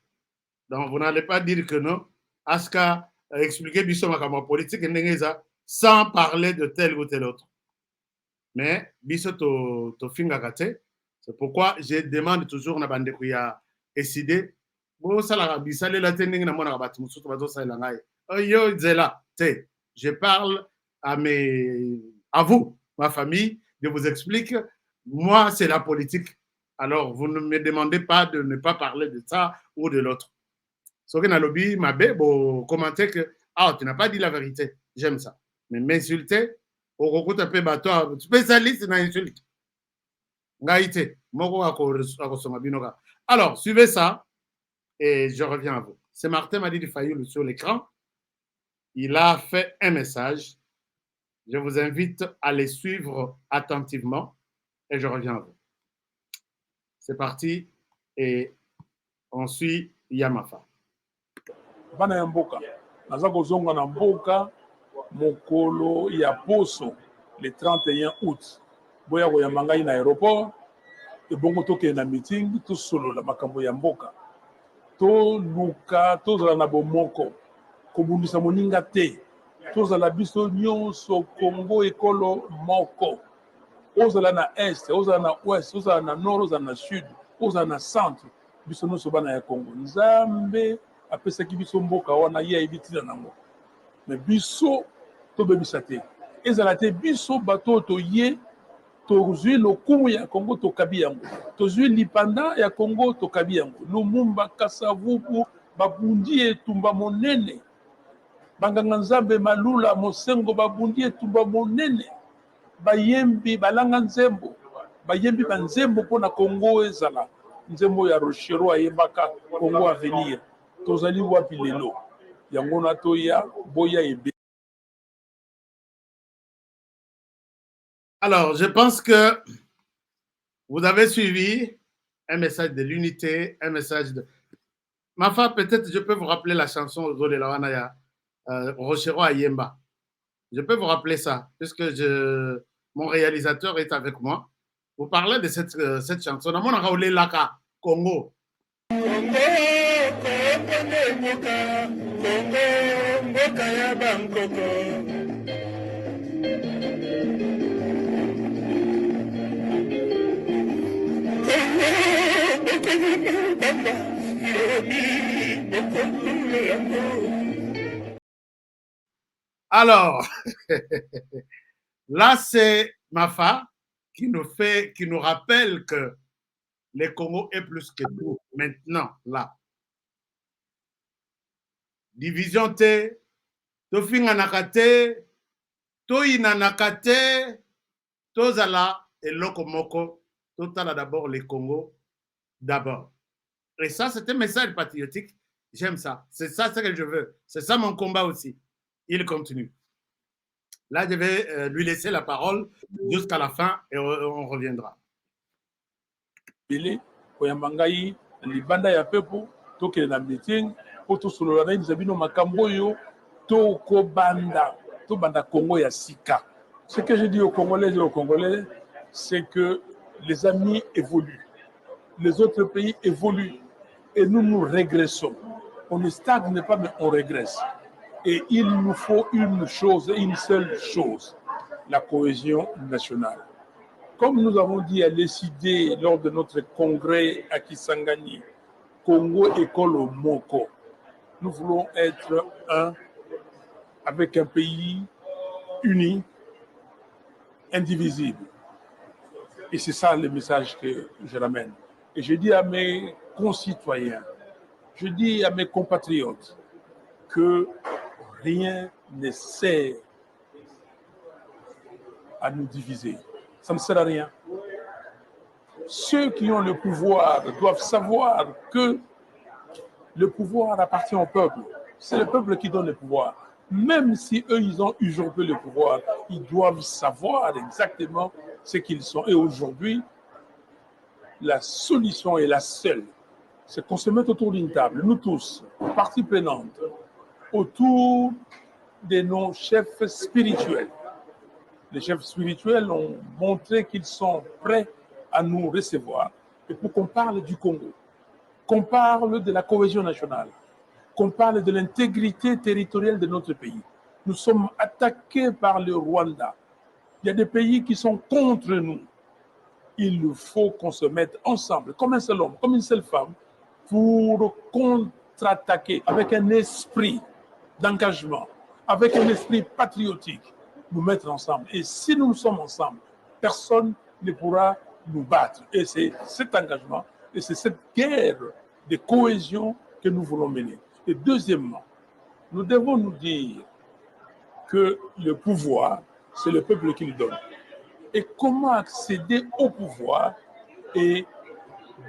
S1: Donc, vous n'allez pas dire que non. Aska expliquer biso makama politique sans parler de tel ou tel autre. Mais biso to finga kate. C'est pourquoi je demande toujours na bande kuya décider. Bon ça la bisale la tending na mona kabati musuto bazo sa la ngai. Yo zela, je parle à vous, ma famille, je vous explique. Moi, c'est la politique. Alors, vous ne me demandez pas de ne pas parler de ça ou de l'autre. Ce que Nalobi m'a commenté que tu n'as pas dit la vérité. J'aime ça. Mais m'insulter, au recoute un peu bateau, spécialiste dans l'insulte. Alors, suivez ça et je reviens à vous. C'est Martin Madi Fayoul sur l'écran. Il a fait un message. Je vous invite à les suivre attentivement et je reviens à vous. C'est parti et on suit Yamafa.
S9: Bana ya mboka naza kozonga na mboka mokolo ya poso le 31 août boya koyamba ngai na aéroport ebongo tokende na meeting tosolola makambo ya mboka toluka tozala na bomoko kobundisa moninga te tozala biso nyonso Congo ekolo moko ozala na est ozala na ouest ozala na nord ozala na sud ozala na centre biso nyonso bana ya Congo nzambe apesaki biso mboka wana ye ayebi ntina nango me biso tobebisa te ezala te biso bato toye tozwi lokumu ya Congo tokabi yango tozwi lipanda ya Congo tokabi yango Lumumba Kasavubu babundi etumba monene banganga nzambe Malula Mosengo babundi etumba monene bayembi balanga nzembo bayembi banzembo mpona Congo ezala nzembo ya Rochero ayembaka Congo avenir tozali wapi lelo yango na toya boya ebe.
S1: Alors, je pense que vous avez suivi un message de l'unité, un message de... Mafa, peut-être je peux vous rappeler la chanson de Lawanaya, Rochero Ayemba. Je peux vous rappeler ça, puisque mon réalisateur est avec moi. Vous parlez de cette chanson. Dans mon Raoulé Laka, Congo. Alors, là, c'est Mafa qui nous rappelle que le Congo est plus que tout maintenant, là. Division T, Tofinga Nakate, Toina Nakate, Tozala et Lokomoko, Totala d'abord les Congo, d'abord. Et ça, c'est un message patriotique. J'aime ça. C'est ça ce que je veux. C'est ça mon combat aussi. Il continue. Là, je vais lui laisser la parole jusqu'à la fin et on reviendra.
S9: koyamba ngai na libanda ya pepo tokende na meeting mpo tosolola na yebisa bino makambo oyo tobanda Congo ya sika. Ce que je dis aux Congolais et aux Congolais, c'est que les amis évoluent, les autres pays évoluent et nous régressons. On ne stagne pas, mais on régresse. Et il nous faut une seule chose, la cohésion nationale. Comme nous avons dit à l'ECD lors de notre congrès à Kisangani, Congo Ekolo Moko, nous voulons être un avec un pays uni, indivisible. Et c'est ça le message que je ramène. Et je dis à mes concitoyens, je dis à mes compatriotes que rien ne sert à nous diviser. Ça ne sert à rien. Ceux qui ont le pouvoir doivent savoir que le pouvoir appartient au peuple. C'est le peuple qui donne le pouvoir. Même si eux, ils ont usurpé le pouvoir, ils doivent savoir exactement ce qu'ils sont. Et aujourd'hui, la solution est la seule. C'est qu'on se mette autour d'une table, nous tous, parties prenantes, autour de nos chefs spirituels. Les chefs spirituels ont montré qu'ils sont prêts à nous recevoir. Et pour qu'on parle du Congo, qu'on parle de la cohésion nationale, qu'on parle de l'intégrité territoriale de notre pays. Nous sommes attaqués par le Rwanda. Il y a des pays qui sont contre nous. Il faut qu'on se mette ensemble, comme un seul homme, comme une seule femme, pour contre-attaquer avec un esprit d'engagement, avec un esprit patriotique, nous mettre ensemble. Et si nous sommes ensemble, personne ne pourra nous battre. Et c'est cet engagement, et c'est cette guerre de cohésion que nous voulons mener. Et deuxièmement, nous devons nous dire que le pouvoir, c'est le peuple qui le donne. Et comment accéder au pouvoir et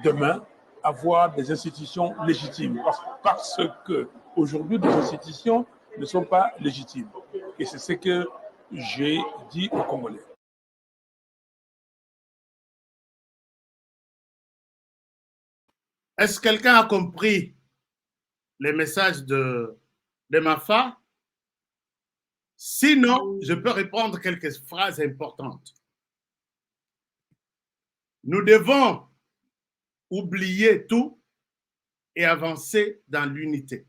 S9: demain avoir des institutions légitimes? Parce que aujourd'hui, des institutions ne sont pas légitimes. Et c'est ce que j'ai dit aux Congolais.
S1: Est-ce que quelqu'un a compris les messages de Mafa? Sinon, je peux répondre quelques phrases importantes. Nous devons oublier tout et avancer dans l'unité.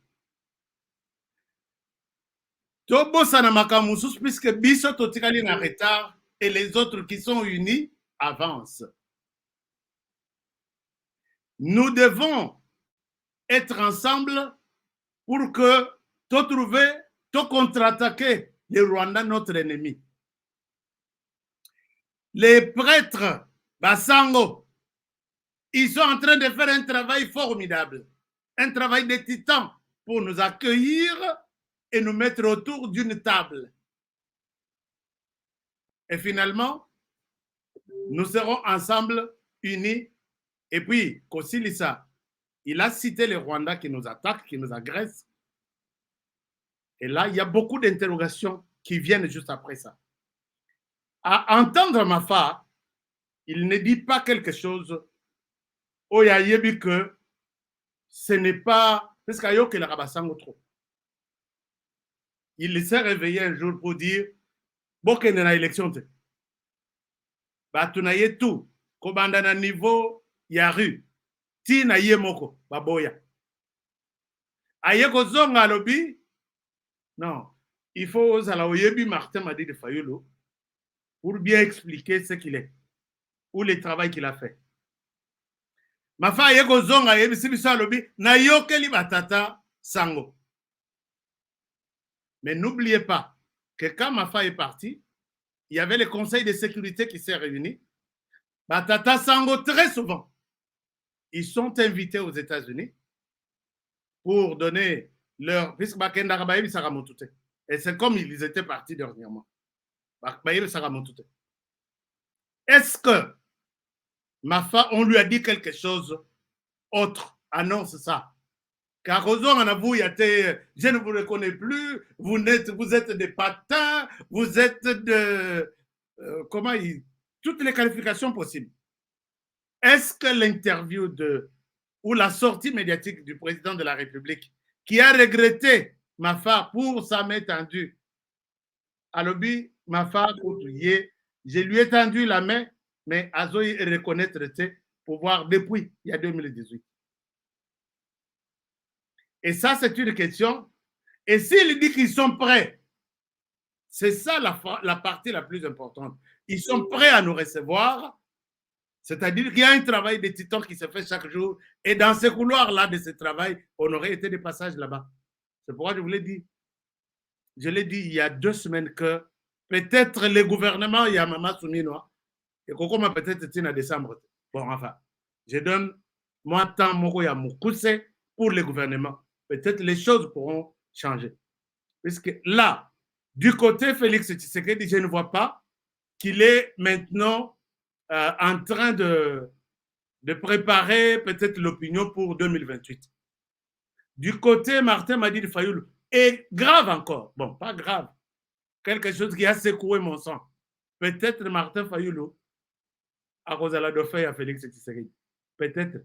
S1: Tobosana makamusus puisque biso totikali na retard et les autres qui sont unis avancent. Nous devons être ensemble pour que contre-attaquer le Rwanda, notre ennemi. Les prêtres Basango, ils sont en train de faire un travail formidable, un travail de titan pour nous accueillir et nous mettre autour d'une table. Et finalement, nous serons ensemble, unis. Et puis, Kosilisa, il a cité les Rwandais qui nous attaquent, qui nous agressent. Et là, il y a beaucoup d'interrogations qui viennent juste après ça. À entendre Mafa, il ne dit pas quelque chose où il y a que ce n'est pas... Parce qu'il y a que le Rabasango trop. Il s'est réveillé un jour pour dire bon, qu'il y a une élection. Tu as tout. Comme dans un niveau, il y a rue. Ti na ye moko, baboya. Aye ko zonga lobi. Non, il faut Zalaoyebi Martin m'a dit de Fayolo pour bien expliquer ce qu'il est ou le travail qu'il a fait. Mafa aye ko zonga yebi sibisa lobi na yokeli batata sango. Mais n'oubliez pas que quand Mafa est parti, il y avait le conseil de sécurité qui s'est réuni. Batata sango très souvent. Ils sont invités aux États-Unis pour donner leur... Et c'est comme ils étaient partis dernièrement. Est-ce que Mafa, on lui a dit quelque chose autre? Annonce ça. Car aux vous, je ne vous reconnais plus, vous êtes des patins, vous êtes de... toutes les qualifications possibles. est-ce que l'interview ou la sortie médiatique du président de la République, qui a regretté Mafa pour sa main tendue, à l'objet, Mafa, je lui ai tendu la main, mais Azoï reconnaître ses pouvoirs depuis il y a 2018. Et ça, c'est une question. Et s'il dit qu'ils sont prêts, c'est ça la partie la plus importante. Ils sont prêts à nous recevoir, c'est-à-dire qu'il y a un travail de titan qui se fait chaque jour. Et dans ce couloir-là de ce travail, on aurait été des passages là-bas. C'est pourquoi je vous l'ai dit. Je l'ai dit il y a 2 semaines que peut-être le gouvernement, il y a Mama Souminoa, et Koko m'a peut-être été en décembre. Bon, enfin, je donne moi temps, Moko ya Moukousse pour le gouvernement. Peut-être les choses pourront changer. Puisque là, du côté Félix Tshisekedi, je ne vois pas qu'il est maintenant en train de préparer peut-être l'opinion pour 2028. Du côté Martin Madidi Fayoulou, et grave encore, bon, pas grave, quelque chose qui a secoué mon sang. Peut-être Martin Fayoulou, à cause de la dauphin à Félix Tshisekedi. Peut-être.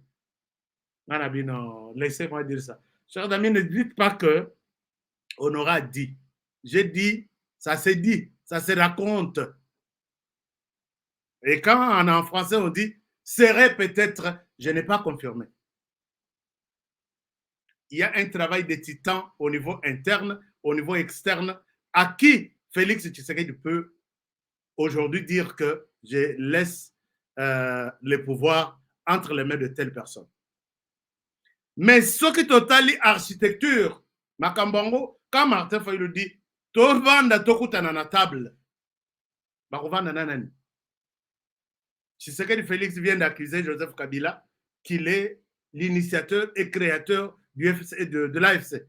S1: Laissez-moi dire ça. Chers amis, ne dites pas que on aura dit. J'ai dit, ça se raconte. Et quand en français on dit serait peut-être, je n'ai pas confirmé. Il y a un travail de titan au niveau interne, au niveau externe, à qui Félix Tshisekedi peut aujourd'hui dire que je laisse les pouvoirs entre les mains de telle personne. Mais ce qui total architecture, Makambongo, quand Martin Fayoulou dit, Tovanda tokutana na table, Bakovanda nanani. Tshisekedi Félix vient d'accuser Joseph Kabila qu'il est l'initiateur et créateur de l'AFC.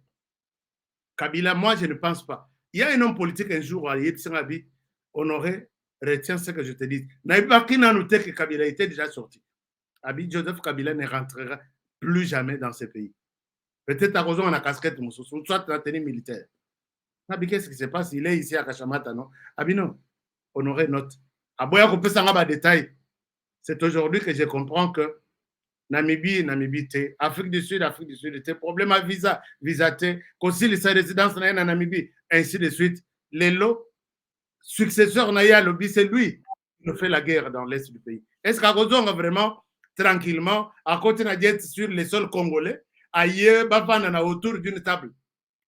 S1: Kabila, moi, je ne pense pas. Il y a un homme politique un jour, Honoré, retiens ce que je te dis. Naïbaki n'a noté que Kabila était déjà sorti. Abi Joseph Kabila ne rentrera plus jamais dans ce pays. Peut-être à cause de la casquette, soit la tenue militaire. Abi, qu'est-ce qui se passe? Il est ici à Kachamata, non? Abi, non. Honoré, note. Aboya, qu'on peut s'en avoir des détails. C'est aujourd'hui que je comprends que Namibie, Afrique du Sud, problème à visa, qu'aussi sa résidence en Namibie, ainsi de suite. Les lots, successeur Naya Lobby, c'est lui qui nous fait la guerre dans l'est du pays. Est-ce qu'à cause on va vraiment, tranquillement, à côté de sur les sols congolais, ailleurs, autour d'une table?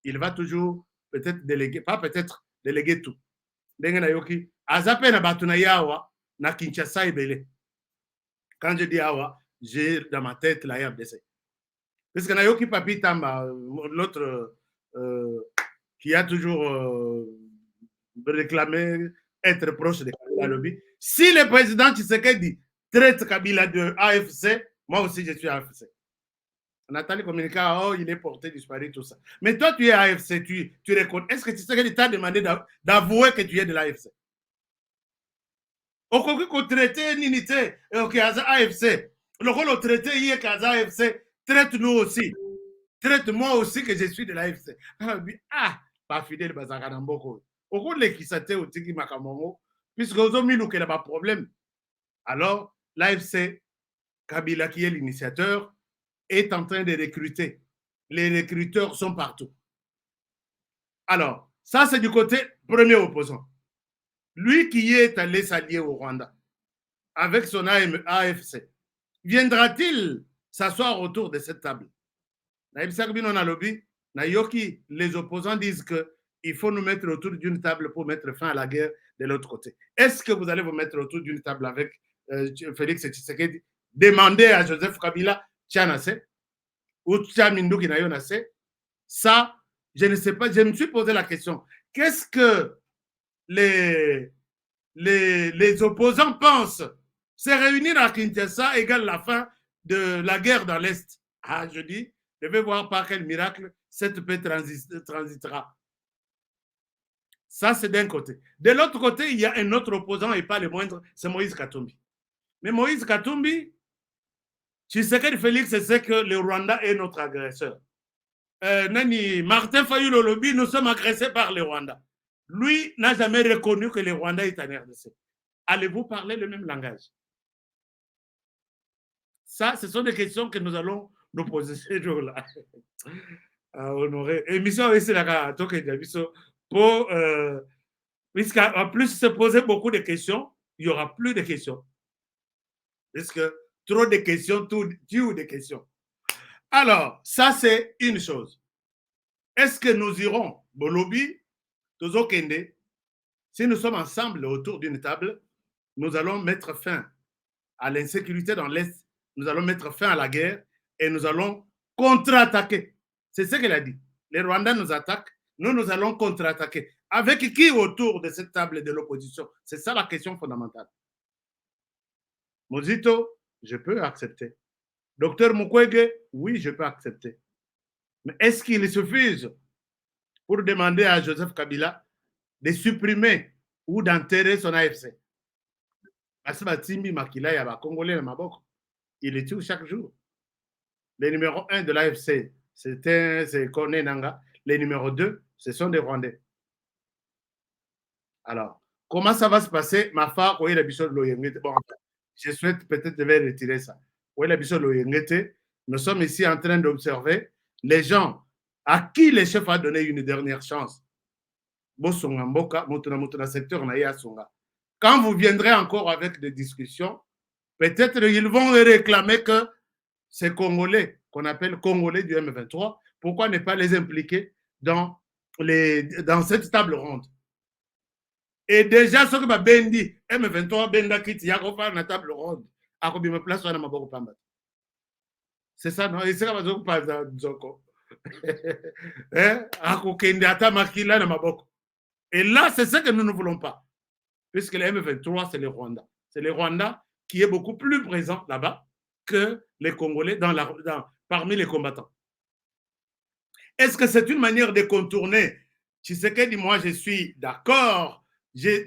S1: Il va toujours peut-être déléguer, pas peut-être déléguer tout. Dengenayoki, Azape na Batunayawa, na Kinshasa et Belé. Quand je dis Awa, j'ai dans ma tête la RDC. Parce que Nayoki Papi Tamba, l'autre qui a toujours réclamé être proche de Kabila Lobby. Si le président Tshisekedi traite Kabila de AFC, moi aussi je suis AFC. Nathalie Communica, oh, il est porté disparu, tout ça. Mais toi, tu es AFC, tu reconnais. Est-ce que Tshisekedi t'a demandé d'avouer que tu es de l'AFC? Au contraire, qu'on traité l'unité, AFC. Le rôle au traité, il est qu'à AFC, traite-nous aussi. Traite-moi aussi que je suis de l'AFC. Ah, pas fidèle, Bazakanamboko. Au cours de l'équité, au Tiki Makamongo, puisque aux hommes, il n'y a pas de problème. Alors, l'AFC, Kabila, qui est l'initiateur, est en train de recruter. Les recruteurs sont partout. Alors, ça, c'est du côté premier opposant. Lui qui est allé s'allier au Rwanda avec son AFC, viendra-t-il s'asseoir autour de cette table? Les opposants disent qu'il faut nous mettre autour d'une table pour mettre fin à la guerre de l'autre côté. Est-ce que vous allez vous mettre autour d'une table avec Félix Tshisekedi? Demandez à Joseph Kabila, Tchanase, ou Tchamindu Kinayonase. Ça, je ne sais pas, je me suis posé la question. Qu'est-ce que les opposants pensent? Se réunir à Kinshasa égale la fin de la guerre dans l'Est. Ah, je dis, je vais voir par quel miracle cette paix transitera. Ça, c'est d'un côté. De l'autre côté, il y a un autre opposant et pas le moindre, c'est Moïse Katumbi. Mais Moïse Katumbi, Tshisekedi Félix sait que le Rwanda est notre agresseur. Martin Fayoulou Lobby, nous sommes agressés par le Rwanda. Lui n'a jamais reconnu que le Rwanda est en RDC. Allez-vous parler le même langage? Ça, ce sont des questions que nous allons nous poser ce jour-là. Honoré. Émission ici, là, pour, puisqu'en plus se poser beaucoup de questions, il n'y aura plus de questions. Parce que trop de questions, tout tue des questions. Alors, ça, c'est une chose. Est-ce que nous irons, Bolobi, Tozo Kende, si nous sommes ensemble autour d'une table, nous allons mettre fin à l'insécurité dans l'Est, nous allons mettre fin à la guerre et nous allons contre-attaquer. C'est ce qu'elle a dit. Les Rwandais nous attaquent, nous allons contre-attaquer. Avec qui autour de cette table de l'opposition? C'est ça la question fondamentale. Mozito, je peux accepter. Docteur Mukwege, oui, je peux accepter. Mais est-ce qu'il suffise pour demander à Joseph Kabila de supprimer ou d'enterrer son AFC? Parce que Timbi Makila, il y a Congolais Maboko. Il est tue chaque jour. Le numéro 1 de l'AFC, c'est Kone Nanga. Les numéro 2, ce sont des Rwandais. Alors, comment ça va se passer? Ma femme, oui, la bichon de l'Oyengete. Bon, je souhaite peut-être de retirer ça. Oui, la bichon de l'Oyengete. Nous sommes ici en train d'observer les gens à qui le chef a donné une dernière chance. Bosonga Mboka, Motuna secteur Naya Songa. Quand vous viendrez encore avec des discussions, peut-être ils vont réclamer que ces Congolais, qu'on appelle Congolais du M23, pourquoi ne pas les impliquer dans cette table ronde? Et déjà, ce que Bendi, M23, Benda Kiti, Yakofa, na table ronde, Akobi me place, on Maboko Pamba. C'est ça, non? Et c'est comme ça, pas Zoko. Akokende Ata Makila, na Maboko. Et là, c'est ce que nous ne voulons pas. Puisque les M23, c'est les Rwandais. C'est les Rwandais qui est beaucoup plus présent là-bas que les Congolais parmi les combattants. Est-ce que c'est une manière de contourner? Tshisekedi, moi, je suis d'accord.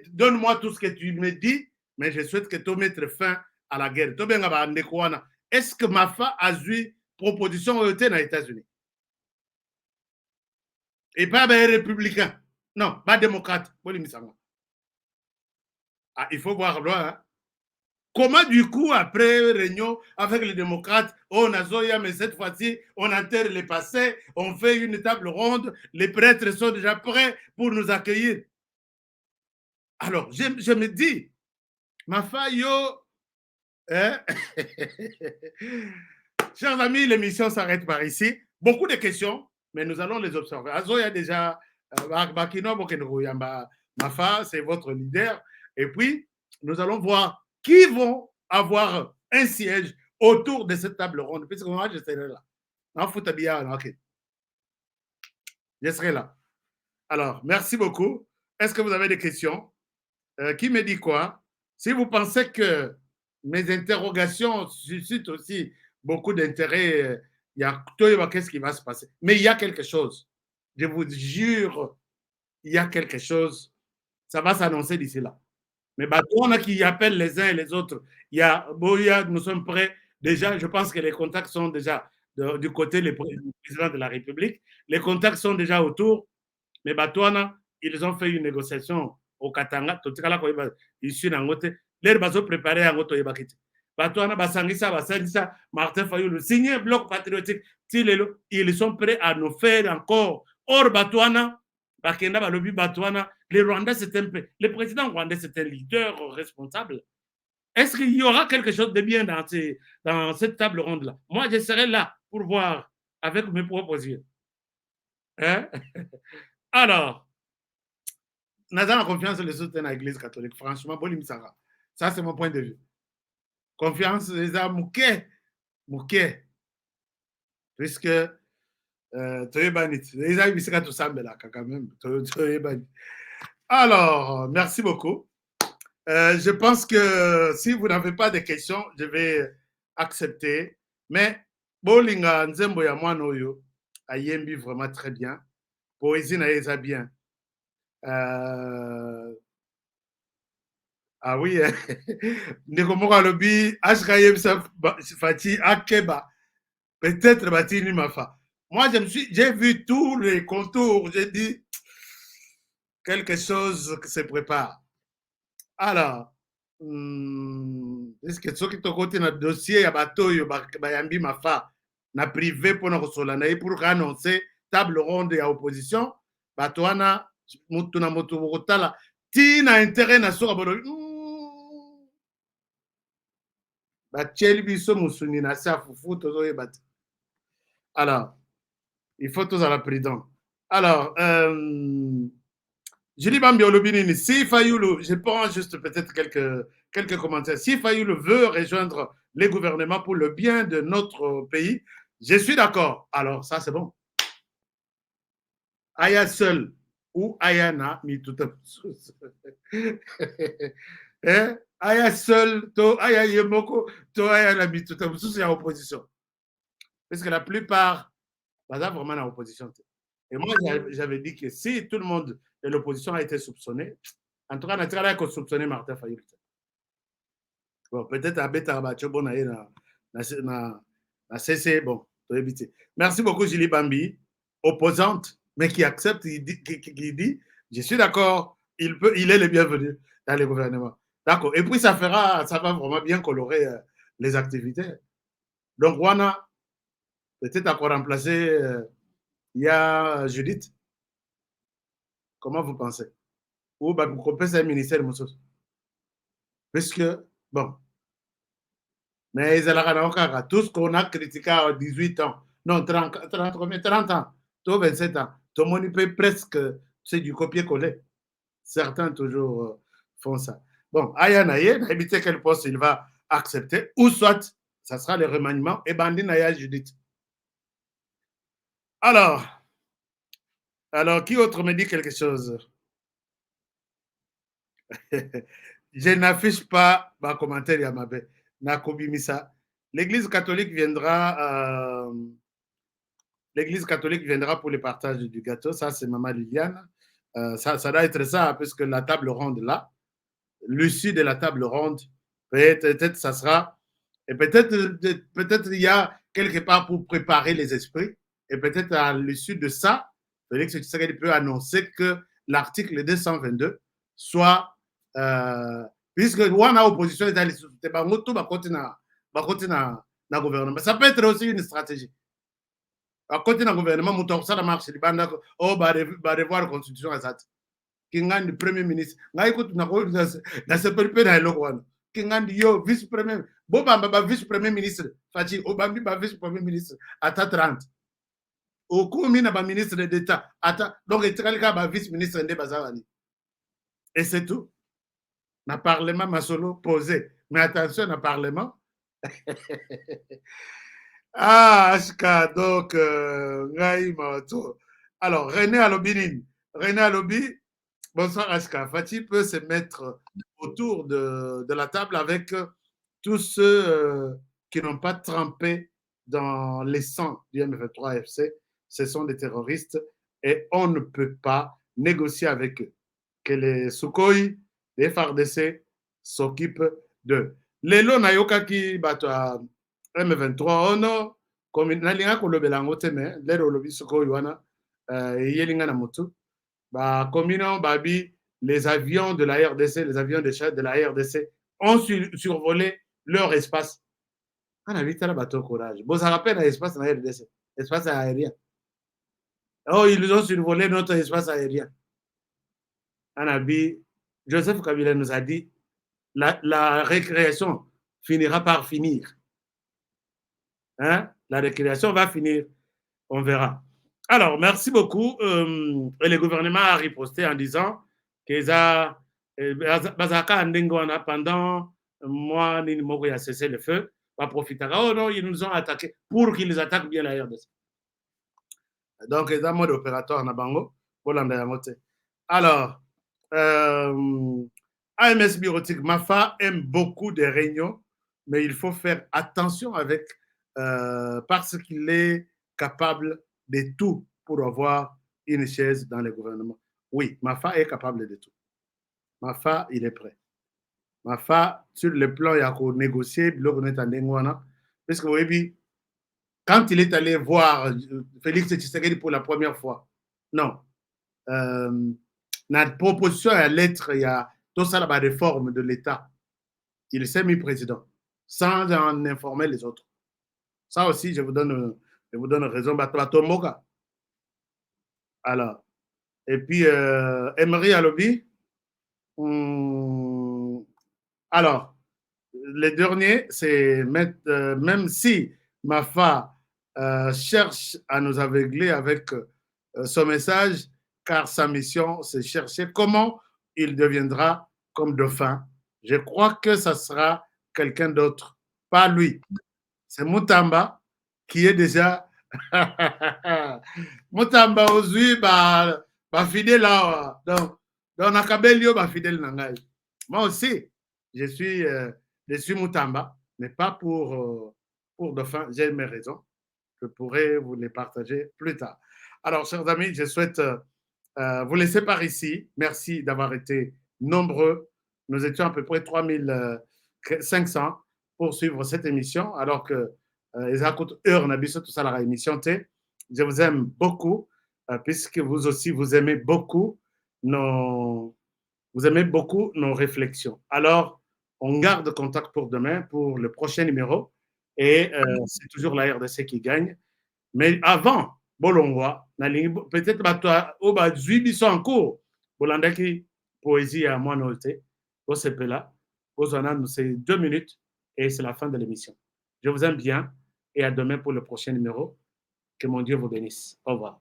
S1: Donne-moi tout ce que tu me dis, mais je souhaite que tu mettes fin à la guerre. Est-ce que Mafa a eu proposition aux États-Unis? Et pas un républicain. Non, pas démocrate. Ah, il faut voir loin. Hein? Comment du coup, après réunion avec les démocrates, on a Zoya, mais cette fois-ci, on enterre les passés, on fait une table ronde, les prêtres sont déjà prêts pour nous accueillir. Alors, je me dis, ma faille, hein? Chers amis, l'émission s'arrête par ici. Beaucoup de questions, mais nous allons les observer. Azoya déjà, Bakino Mafa, c'est votre leader. Et puis, nous allons voir qui vont avoir un siège autour de cette table ronde. Puisque moi, je serai là. Je serai là. Alors, merci beaucoup. Est-ce que vous avez des questions? Qui me dit quoi? Si vous pensez que mes interrogations suscitent aussi beaucoup d'intérêt, il y a qu'est-ce qui va se passer? Mais il y a quelque chose. Je vous jure, il y a quelque chose. Ça va s'annoncer d'ici là. Mais on a qui appellent les uns et les autres. Il y a Boya, nous sommes prêts. Déjà, je pense que les contacts sont déjà du côté du président de la République. Les contacts sont déjà autour. Mais Batouana, ils ont fait une négociation au Katanga. Ici, les bateaux préparés à Ngoto Yebakiti. Batouana, Basangisa, Martin Fayoulou, signé un bloc patriotique. Ils sont prêts à nous faire encore. Or, Batouana, les Rwandais, c'est le président rwandais, c'est un leader responsable. Est-ce qu'il y aura quelque chose de bien dans cette table ronde-là? Moi, je serai là pour voir avec mes propres yeux. Hein? Alors, nous avons confiance dans le soutien de l'Église catholique. Franchement, ça, c'est mon point de vue. Confiance, les hommes, mouké. Puisque alors, merci beaucoup. Je pense que si vous n'avez pas de questions, je vais accepter. Mais Bolinga Nzembo ya mwana oyo ayembi vraiment très bien. Poésie na yeza bien. Ah oui, ndeko moko alobi ashkayem fati akeba. Peut-être Batini Mafa. Moi, j'ai vu tous les contours. J'ai dit quelque chose qui se prépare. Alors, eske soki tokoti na dossier ya bato oyo bayambi mafa na privé mpona kosola na ye pour kaannonce table ronde ya opposition bato wana motu na motu bokotala ntina intérêt na soka bolobi batieli biso mosuni na se ya fufu tozoyeba te. Alors il faut tozala prudent. Alors Julie Bambi Olobinini, si Fayoulou, je prends juste peut-être quelques commentaires. Si Fayoulou veut rejoindre les gouvernements pour le bien de notre pays, je suis d'accord. Alors, ça, c'est bon. Aya seul ou Ayana Mitouta. Aya seul, to Aya Yemoko, to Ayana Mitouta. C'est en opposition. Parce que la plupart, c'est vraiment en opposition. Et moi, j'avais dit que si tout le monde de l'opposition a été soupçonné, en tout cas, on a soupçonné Martin Fayoulou. Bon, peut-être à Beta Bachobo na CC, bon, pour éviter. Merci beaucoup, Julie Bambi, opposante, mais qui accepte, qui dit, je suis d'accord, il est le bienvenu dans le gouvernement. D'accord. Et puis, ça va vraiment bien colorer les activités. Donc, Wana, peut-être encore remplacer, il y a Judith. Comment vous pensez? Ou vous comprenez un ministère de puisque, bon, mais ils ont tout ce qu'on a critiqué à 18 ans, non, 30 ans, 27 ans, tout le monde peut presque, c'est du copier-coller. Certains toujours font ça. Bon, Ayanaye, éviter quel poste il va accepter, ou soit, ça sera le remaniement, et Bandi Naya Judith. Alors, qui autre me dit quelque chose? Je n'affiche pas ma commentaire Yamabe. Nakobimisa. L'Église catholique viendra pour le partage du gâteau. Ça, c'est Maman Liliane. Ça doit être ça, puisque la table ronde là, l'issue de la table ronde, peut-être ça sera, et peut-être il y a quelque part pour préparer les esprits, et peut-être à l'issue de ça, Félix Tshisekedi peut annoncer que l'article 222 soit puisque wana opposition est allée sous bangoto bakoti na gouvernement. Ça peut être aussi une stratégie. Bakoti na gouvernement muto ça marche libanda oh ba revoir constitution azat. Kingandi premier ministre. Ngai kutu na se pelpe na eloko wana. Kingandi yo vice premier bo ba vice premier ministre Fachi obambi ba vice premier ministre ata 30. Okumi na ba ministre d'État ata donc etalika ba vice ministre nde bazawani. Et c'est tout. Na parlement masolo posé. Mais attention, na parlement. Ashka, donc, alors, René Alobi, bonsoir Ashka. Fatih peut se mettre autour de la table avec tous ceux qui n'ont pas trempé dans les sangs du M23 FC. Ce sont des terroristes et on ne peut pas négocier avec eux. Que les Sukhoi, les FARDC s'occupent d'eux. Lelo nayokaki bato M23 ono comme nalinga kolobela ngo teme lelo lobi Sukhoi wana yelinga na mutu ba komino babi les avions de la RDC, les avions de la RDC ont survolé leur espace. Ana vitala bato courage. Bon ça rappelle l'espace na RDC, espace aérien. Oh, ils ont survolé notre espace aérien. Anabi, Joseph Kabila nous a dit la récréation finira par finir. Hein? La récréation va finir. On verra. Alors, merci beaucoup. Et le gouvernement a riposté en disant que pendant moi, Ninimoko a cessé le feu. Va profiter. Oh non, ils nous ont attaqués pour qu'ils attaquent bien la RDC. Donc, ils ont un mode opératoire en Bango pour l'endayamote. Alors, AMS Bureautique Mafa aime beaucoup des réunions, mais il faut faire attention avec parce qu'il est capable de tout pour avoir une chaise dans le gouvernement. Oui, Mafa est capable de tout. Mafa, il est prêt. Mafa, sur le plan, il y a qu'à négocier, parce que vous voyez, quand il est allé voir Félix Tshisekedi pour la première fois, non. Notre proposition à lettre, il y a tout ça, la réforme de l'État. il s'est mis président, sans en informer les autres. Ça aussi, je vous donne raison. Batomboka. Alors, et puis, Emery Alobi. Alors, les derniers, c'est même si Mafa cherche à nous aveugler avec son message, car sa mission, c'est chercher comment il deviendra comme dauphin. Je crois que ça sera quelqu'un d'autre, pas lui. C'est Mutamba qui est déjà... Mutamba aujourd'hui, fidèle là. Donc, Nakabelio, fidèle Nangai. Moi aussi, je suis Mutamba, mais pas pour dauphin. J'ai mes raisons. Je pourrais vous les partager plus tard. Alors, chers amis, je souhaite vous laisser par ici. Merci d'avoir été nombreux. Nous étions à peu près 3500 pour suivre cette émission, alors que émission. Je vous aime beaucoup, puisque vous aussi, vous aimez beaucoup nos réflexions. Alors, on garde contact pour demain, pour le prochain numéro, et c'est toujours la RDC qui gagne. Mais avant, Bolongwa, peut-être au Zuibi sont en cours, Bolandaki, poésie à moi noté, au CPLA, c'est 2 minutes et c'est la fin de l'émission. Je vous aime bien et à demain pour le prochain numéro. Que mon Dieu vous bénisse. Au revoir.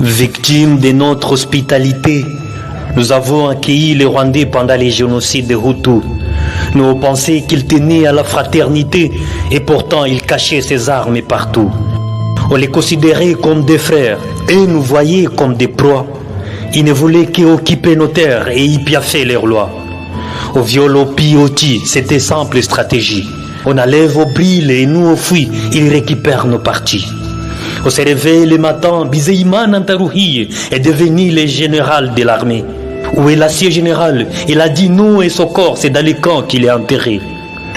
S3: Victimes de notre hospitalité, nous avons accueilli les Rwandais pendant les génocides de Hutus. Nous pensions qu'ils tenaient à la fraternité et pourtant ils cachaient ses armes partout. On les considérait comme des frères et nous voyaient comme des proies. Ils ne voulaient qu'occuper nos terres et y piaffer leurs lois. Au viol, au pioti, c'était simple stratégie. On enlève au bril et nous on fuit, ils récupèrent nos parties. On s'est réveillé le matin, Bizeiman Antarouhi est devenu le général de l'armée. Où est l'acier général? Il a dit non et son corps, c'est dans les camps qu'il est enterré.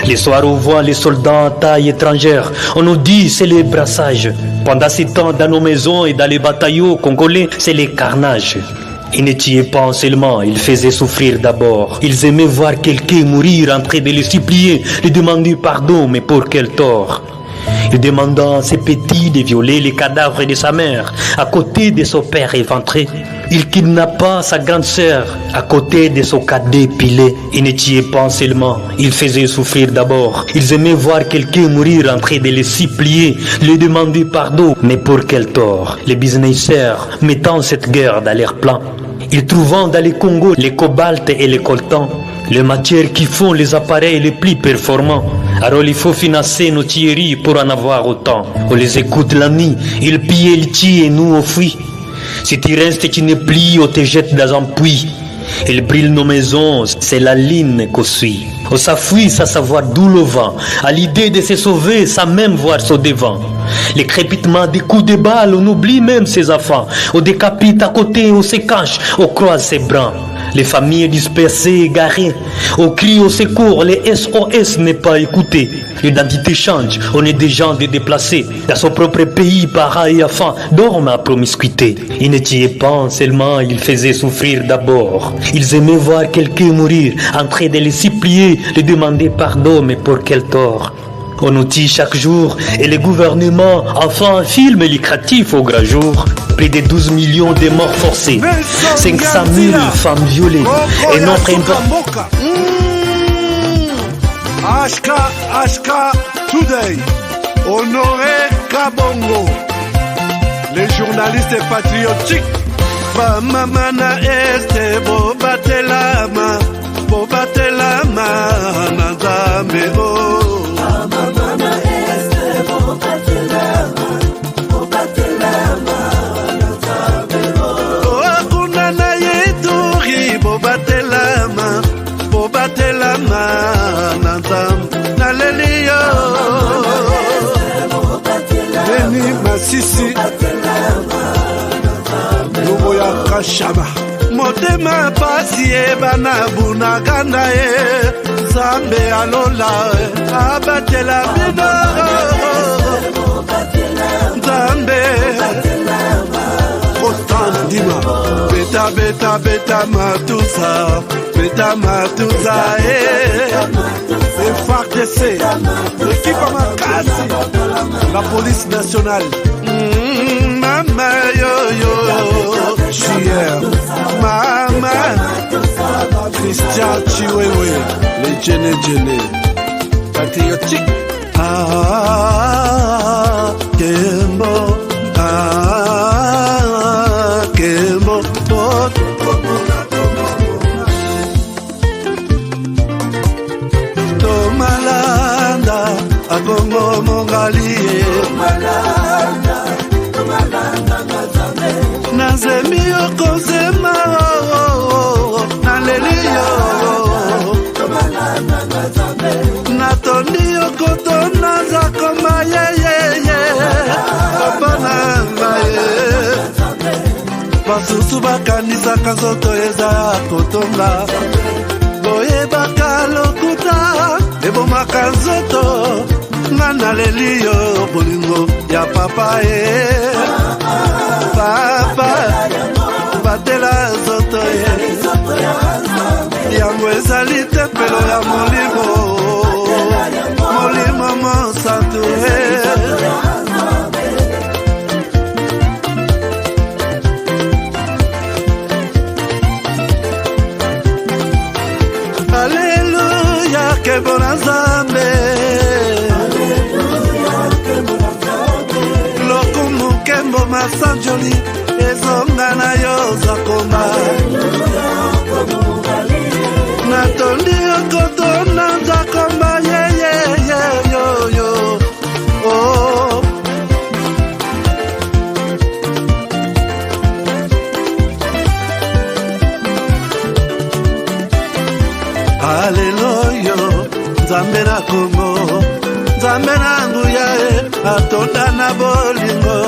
S3: Les soirs on voit les soldats en taille étrangère, on nous dit c'est les brassages. Pendant ces temps, dans nos maisons et dans les bataillons congolais, c'est les carnages. Ils ne tuaient pas seulement, ils faisaient souffrir d'abord. Ils aimaient voir quelqu'un mourir en train de les supplier, lui demander pardon, mais pour quel tort? Il demanda à ses petits de violer les cadavres de sa mère à côté de son père éventré. Il kidnappa sa grande sœur à côté de son cadet pilé. Il ne tuait pas seulement, il faisait souffrir d'abord. Ils aimaient voir quelqu'un mourir en train de les supplier, lui demander pardon, mais pour quel tort? Les businessers mettant cette guerre dans leur plan. Ils trouvant dans les Congo les cobaltes et les coltans, les matières qui font les appareils les plus performants. Alors il faut financer nos tueries pour en avoir autant. On les écoute la nuit, ils pillent, ils tuent et nous on fuit. Si tu restes, tu ne plies, on te jette dans un puits. Ils brûlent nos maisons, c'est la ligne qu'on suit. On s'affuit sans savoir d'où le vent. À l'idée de se sauver, sans même voir son devant. Les crépitements des coups de balle, on oublie même ses enfants. On décapite à côté, on se cache, on croise ses bras. Les familles dispersées, égarées, on crie au secours, les SOS n'est pas écouté. L'identité change, on est des gens déplacés. Dans son propre pays, parents et enfants dorment à promiscuité. Ils ne tuaient pas seulement, ils faisaient souffrir d'abord. Ils aimaient voir quelqu'un mourir, en train de les supplier, lui demander pardon, mais pour quel tort? On nous tue chaque jour et le gouvernement en fait un film lucratif au grand jour. Plus de 12 millions de morts forcés, 500 000 femmes violées et notre
S10: HK Today, Honoré Kabongo, les journalistes patriotiques. Bamamana este bobatelama, bobatelama nazambe o.
S2: Bamamana este bobatelama, bobatelama nazambe o.
S10: Akuna na yeturi bobatelama, bobatelama. shaba motema pasi ebana bunaganda Zambe alola abatela bino Zambe Ostan Dima Beta beta beta matusa Beta matusa FARDC L'équipe à Makassi La police nationale Mama yo yo Chier Mama Christian Chiwewe Les Djene Patriotique Kembo Kembo Tomalanda Akongo Mongali Nazemi Okozema Naleliyo Natoni Okotona Zakoma Kapana Basusu bakanisa kanzoto eza kotonga Boye bakalokuta Eboma kanzoto Ngana leliyo bolingo ya papa Papa Batela zoto Yango ezali tempelo ya molimo Molimo mosatu Alléluia, que bon Nzambe. Lokumu kembo masanjoli, ezonga na yo zakoma. Natondi okoto na zakoma, yo. Oh. Hallelujah, Nzambe na Kongo, Nzambe na nguya atonda na bolingo,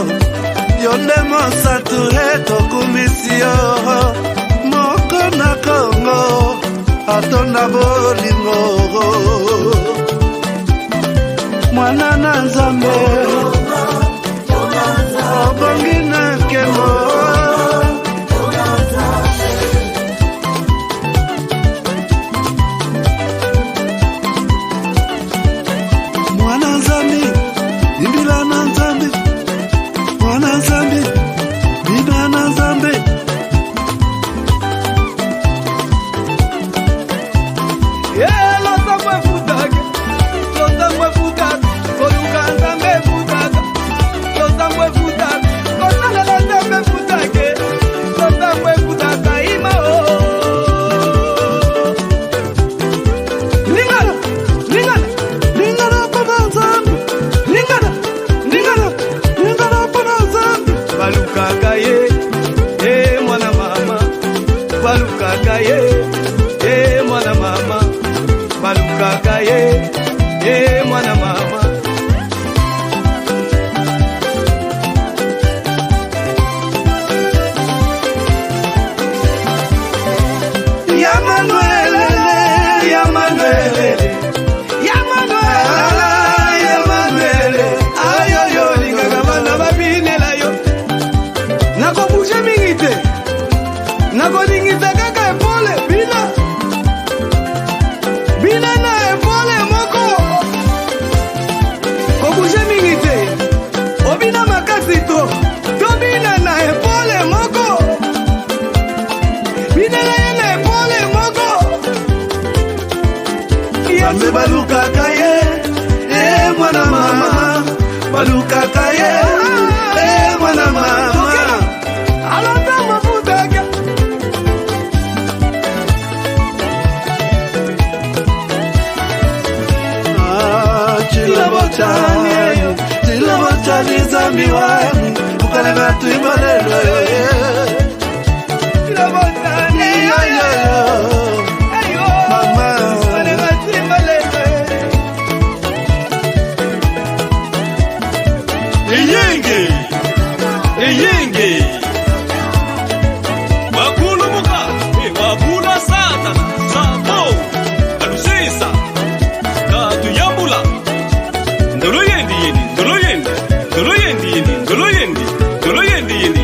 S10: yonde mosatu tokumisio, moko na Kongo, atonda bolingo, mwana na Nzambe, obongi na kemo.
S11: yindi